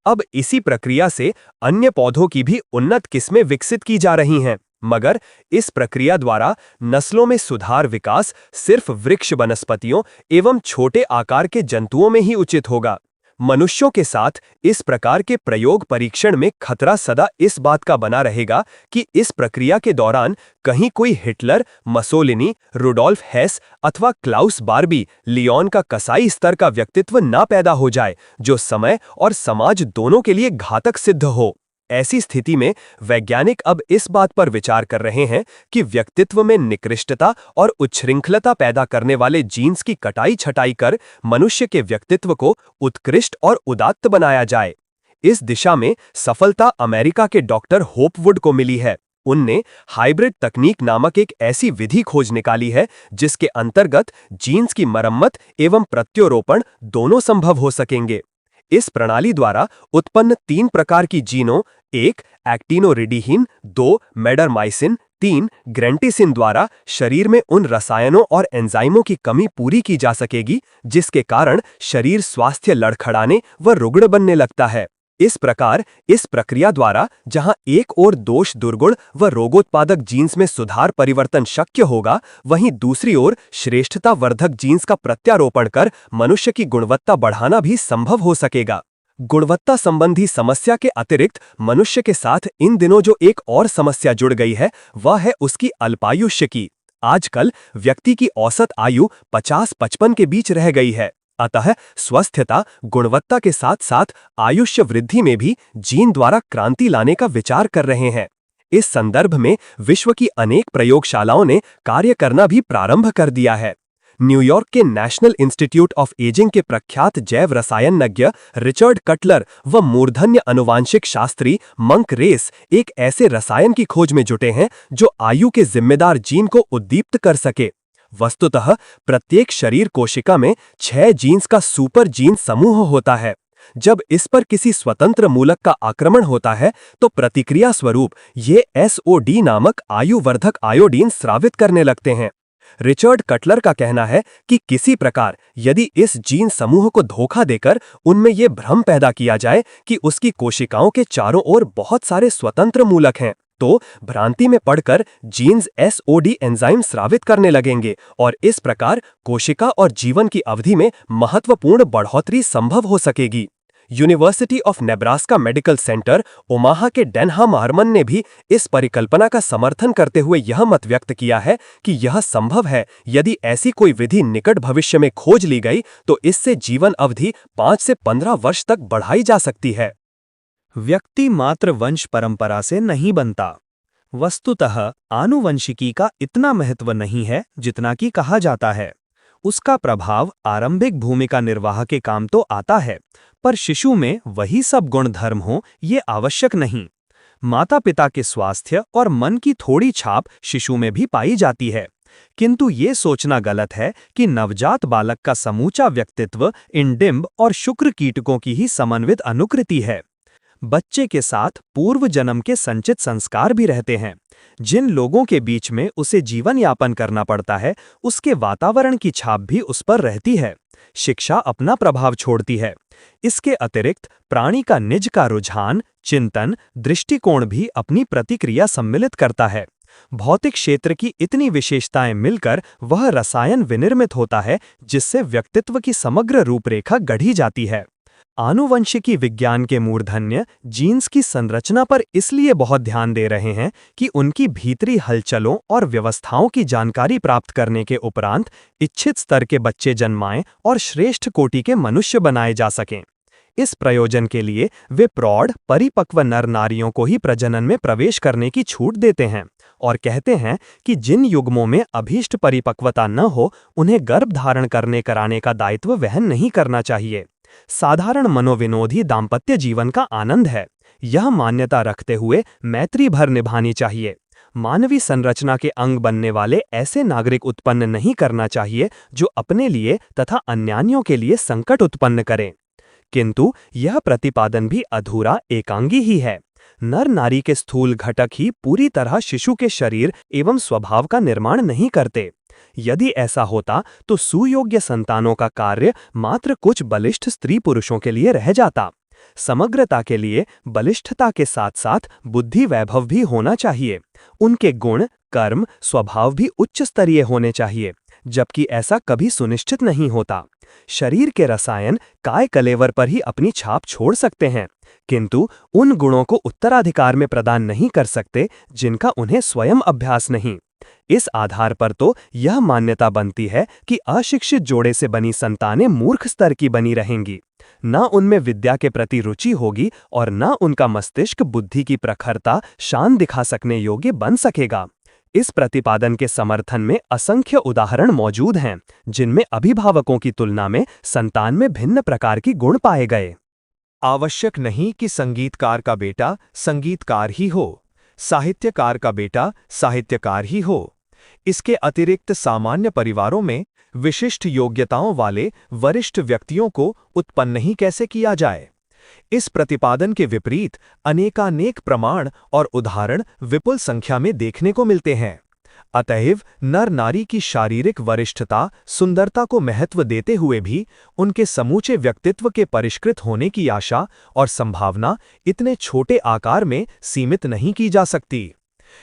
अब इसी प्रक्रिया से अन्य पौधों की भी उन्नत किस्में विकसित की जा रही हैं, मगर इस प्रक्रिया द्वारा नस्लों में सुधार विकास सिर्फ वृक्ष वनस्पतियों एवं छोटे आकार के जंतुओं में ही उचित होगा। मनुष्यों के साथ इस प्रकार के प्रयोग परीक्षण में खतरा सदा इस बात का बना रहेगा कि इस प्रक्रिया के दौरान कहीं कोई हिटलर, मसोलिनी, रुडोल्फ हेस अथवा क्लाउस बार्बी लियोन का कसाई स्तर का व्यक्तित्व ना पैदा हो जाए, जो समय और समाज दोनों के लिए घातक सिद्ध हो। ऐसी स्थिति में वैज्ञानिक अब इस बात पर विचार कर रहे हैं कि व्यक्तित्व में निकृष्टता और उच्छृंखलता पैदा करने वाले जीन्स की कटाई छटाई कर मनुष्य के व्यक्तित्व को उत्कृष्ट और उदात्त बनाया जाए। इस दिशा में सफलता अमेरिका के डॉक्टर होपवुड को मिली है। उनने हाइब्रिड तकनीक नामक एक ऐसी विधि खोज निकाली है जिसके अंतर्गत जीन्स की मरम्मत एवं प्रत्यारोपण दोनों संभव हो सकेंगे। इस प्रणाली द्वारा उत्पन्न 3 प्रकार की जीनों 1 एक्टिनोरिडीहिन, 2 मेडरमाइसिन, 3 ग्रेंटिसिन द्वारा शरीर में उन रसायनों और एंजाइमों की कमी पूरी की जा सकेगी जिसके कारण शरीर स्वास्थ्य लड़खड़ाने व रुग्ण बनने लगता है। इस प्रकार इस प्रक्रिया द्वारा जहां एक ओर दोष दुर्गुण व रोगोत्पादक जीन्स में सुधार परिवर्तन शक्य होगा, वहीं दूसरी ओर श्रेष्ठता वर्धक जीन्स का प्रत्यारोपण कर मनुष्य की गुणवत्ता बढ़ाना भी संभव हो सकेगा। गुणवत्ता संबंधी समस्या के अतिरिक्त मनुष्य के साथ इन दिनों जो एक और समस्या जुड़ गई है, वह है उसकी अल्पायुष्य की। आजकल व्यक्ति की औसत आयु 50-55 के बीच रह गई है। अतः स्वस्थता, गुणवत्ता के साथ साथ आयुष्य वृद्धि में भी जीन द्वारा क्रांति लाने का विचार कर रहे हैं। इस संदर्भ में विश्व की अनेक प्रयोगशालाओं ने कार्य करना भी प्रारंभ कर दिया है। न्यूयॉर्क के नेशनल इंस्टीट्यूट ऑफ एजिंग के प्रख्यात जैव रसायनज्ञ रिचर्ड कटलर व मूर्धन्य अनुवांशिक शास्त्री मंक रेस एक ऐसे रसायन की खोज में जुटे हैं जो आयु के जिम्मेदार जीन को उद्दीप्त कर सके। वस्तुतः प्रत्येक शरीर कोशिका में 6 जीन्स का सुपर जीन समूह होता है। जब इस पर किसी स्वतंत्र मूलक का आक्रमण होता है तो प्रतिक्रिया स्वरूप ये SOD नामक आयुवर्धक आयोडीन स्रावित करने लगते हैं। रिचर्ड कटलर का कहना है कि किसी प्रकार यदि इस जीन समूह को धोखा देकर उनमें यह भ्रम पैदा किया जाए कि उसकी कोशिकाओं के चारों ओर बहुत सारे स्वतंत्र मूलक हैं, तो भ्रांति में पड़कर जीन्स SOD एंजाइम स्रावित करने लगेंगे और इस प्रकार कोशिका और जीवन की अवधि में महत्वपूर्ण बढ़ोतरी संभव हो सकेगी। University of Nebraska medical centre Omaha के डेनहम हार्मन ने भी इस परिकल्पना का समर्थन करते हुए यह मत व्यक्त किया है कि यह संभव है यदि ऐसी कोई विधि निकट भविष्य में खोज ली गई तो इससे जीवन अवधि 5 से 15 वर्ष तक बढ़ाई जा सकती है। व्यक्ति मात्र वंश परंपरा से नहीं बनता। वस्तुतः आनुवंशिकी का इतना महत्व नहीं है जितना कि कहा जाता है। उसका प्रभाव आरंभिक भूमिका निर्वाह के काम तो आता है, पर शिशु में वही सब गुण धर्म हो ये आवश्यक नहीं। माता पिता के स्वास्थ्य और मन की थोड़ी छाप शिशु में भी पाई जाती है, किंतु ये सोचना गलत है कि नवजात बालक का समूचा व्यक्तित्व इन डिंब और शुक्र कीटकों की ही समन्वित अनुकृति है। बच्चे के साथ पूर्व जन्म के संचित संस्कार भी रहते हैं। जिन लोगों के बीच में उसे जीवन यापन करना पड़ता है, उसके वातावरण की छाप भी उस पर रहती है। शिक्षा अपना प्रभाव छोड़ती है। इसके अतिरिक्त प्राणी का निज का रुझान, चिंतन, दृष्टिकोण भी अपनी प्रतिक्रिया सम्मिलित करता है। भौतिक क्षेत्र की इतनी विशेषताएं मिलकर वह रसायन विनिर्मित होता है जिससे व्यक्तित्व की समग्र रूपरेखा गढ़ी जाती है। आनुवंशिकी विज्ञान के मूर्धन्य जीन्स की संरचना पर इसलिए बहुत ध्यान दे रहे हैं कि उनकी भीतरी हलचलों और व्यवस्थाओं की जानकारी प्राप्त करने के उपरांत इच्छित स्तर के बच्चे जन्माएं और श्रेष्ठ कोटि के मनुष्य बनाए जा सकें। इस प्रयोजन के लिए वे प्रौढ़ परिपक्व नर नारियों को ही प्रजनन में प्रवेश करने की छूट देते हैं और कहते हैं कि जिन युग्मों में अभीष्ट परिपक्वता न हो उन्हें गर्भ धारण करने कराने का दायित्व वहन नहीं करना चाहिए। साधारण मनोविनोदी दाम्पत्य जीवन का आनंद है। यह मान्यता रखते हुए मैत्री भर निभानी चाहिए। मानवीय संरचना के अंग बनने वाले ऐसे नागरिक उत्पन्न नहीं करना चाहिए जो अपने लिए तथा अन्यान्यों के लिए संकट उत्पन्न करें। किंतु यह प्रतिपादन भी अधूरा एकांगी ही है। नर नारी के स्थूल घटक ही पूरी तरह शिशु के शरीर एवं स्वभाव का निर्माण नहीं करते। यदि ऐसा होता तो सुयोग्य संतानों का कार्य मात्र कुछ बलिष्ठ स्त्री पुरुषों के लिए रह जाता। समग्रता के लिए बलिष्ठता के साथ साथ बुद्धि वैभव भी होना चाहिए। उनके गुण, कर्म, स्वभाव भी उच्च स्तरीय होने चाहिए, जबकि ऐसा कभी सुनिश्चित नहीं होता। शरीर के रसायन काय कलेवर पर ही अपनी छाप छोड़ सकते हैं, किंतु उन गुणों को उत्तराधिकार में प्रदान नहीं कर सकते जिनका उन्हें स्वयं अभ्यास नहीं। इस आधार पर तो यह मान्यता बनती है कि अशिक्षित जोड़े से बनी संतानें मूर्ख स्तर की बनी रहेंगी। न उनमें विद्या के प्रति रुचि होगी और न उनका मस्तिष्क बुद्धि की प्रखरता शान दिखा सकने योग्य बन सकेगा। इस प्रतिपादन के समर्थन में असंख्य उदाहरण मौजूद हैं, जिनमें अभिभावकों की तुलना में संतान में भिन्न प्रकार की गुण पाए गए। आवश्यक नहीं कि संगीतकार का बेटा संगीतकार ही हो, साहित्यकार का बेटा साहित्यकार ही हो। इसके अतिरिक्त सामान्य परिवारों में विशिष्ट योग्यताओं वाले वरिष्ठ व्यक्तियों को उत्पन्न ही कैसे किया जाए। इस प्रतिपादन के विपरीत अनेकानेक प्रमाण और उदाहरण विपुल संख्या में देखने को मिलते हैं। अतएव नर नारी की शारीरिक वरिष्ठता, सुंदरता को महत्व देते हुए भी उनके समूचे व्यक्तित्व के परिष्कृत होने की आशा और संभावना इतने छोटे आकार में सीमित नहीं की जा सकती।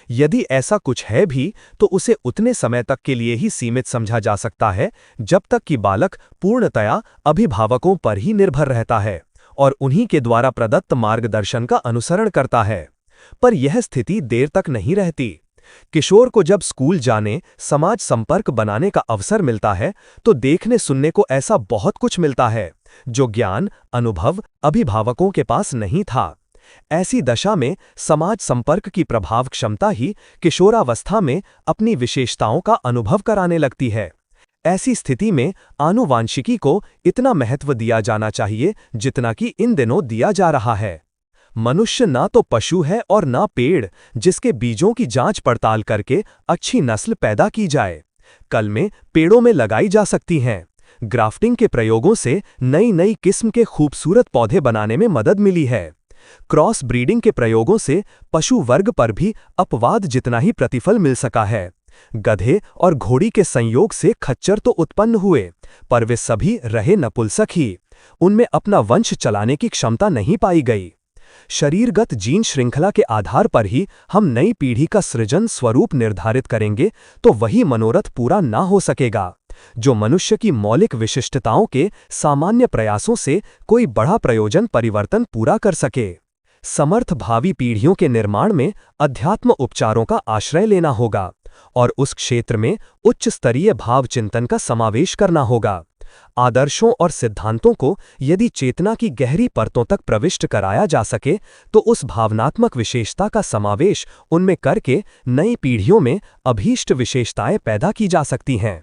यदि ऐसा कुछ है भी तो उसे उतने समय तक के लिए ही सीमित समझा जा सकता है जब तक कि बालक पूर्णतया अभिभावकों पर ही निर्भर रहता है और उन्हीं के द्वारा प्रदत्त मार्गदर्शन का अनुसरण करता है। पर यह स्थिति देर तक नहीं रहती। किशोर को जब स्कूल जाने, समाज संपर्क बनाने का अवसर मिलता है तो देखने सुनने को ऐसा बहुत कुछ मिलता है जो ज्ञान, अनुभव अभिभावकों के पास नहीं था। ऐसी दशा में समाज संपर्क की प्रभाव क्षमता ही किशोरावस्था में अपनी विशेषताओं का अनुभव कराने लगती है। ऐसी स्थिति में आनुवांशिकी को इतना महत्व दिया जाना चाहिए जितना कि इन दिनों दिया जा रहा है। मनुष्य ना तो पशु है और ना पेड़ जिसके बीजों की जांच पड़ताल करके अच्छी नस्ल पैदा की जाए। कल में पेड़ों में लगाई जा सकती हैं। ग्राफ्टिंग के प्रयोगों से नई नई किस्म के खूबसूरत पौधे बनाने में मदद मिली है। क्रॉस ब्रीडिंग के प्रयोगों से पशु वर्ग पर भी अपवाद जितना ही प्रतिफल मिल सका है। गधे और घोड़ी के संयोग से खच्चर तो उत्पन्न हुए, पर वे सभी रहे नपुंसक ही। उनमें अपना वंश चलाने की क्षमता नहीं पाई गई। शरीरगत जीन श्रृंखला के आधार पर ही हम नई पीढ़ी का सृजन स्वरूप निर्धारित करेंगे तो वही मनोरथ पूरा ना हो सकेगा जो मनुष्य की मौलिक विशिष्टताओं के सामान्य प्रयासों से कोई बड़ा प्रयोजन परिवर्तन पूरा कर सके। समर्थ भावी पीढ़ियों के निर्माण में अध्यात्म उपचारों का आश्रय लेना होगा और उस क्षेत्र में उच्च स्तरीय भाव चिंतन का समावेश करना होगा। आदर्शों और सिद्धांतों को यदि चेतना की गहरी परतों तक प्रविष्ट कराया जा सके तो उस भावनात्मक विशेषता का समावेश उनमें करके नई पीढ़ियों में अभीष्ट विशेषताएं पैदा की जा सकती हैं।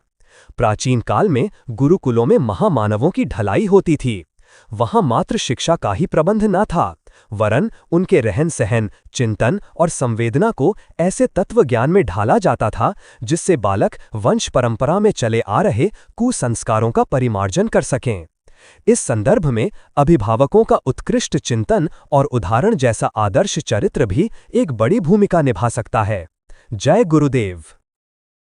प्राचीन काल में गुरुकुलों में महामानवों की ढलाई होती थी। वहां मात्र शिक्षा का ही प्रबंध न था, वरन उनके रहन सहन, चिंतन और संवेदना को ऐसे तत्व ज्ञान में ढाला जाता था जिससे बालक वंश परंपरा में चले आ रहे कुसंस्कारों का परिमार्जन कर सकें। इस संदर्भ में अभिभावकों का उत्कृष्ट चिंतन और उदाहरण जैसा आदर्श चरित्र भी एक बड़ी भूमिका निभा सकता है। जय गुरुदेव।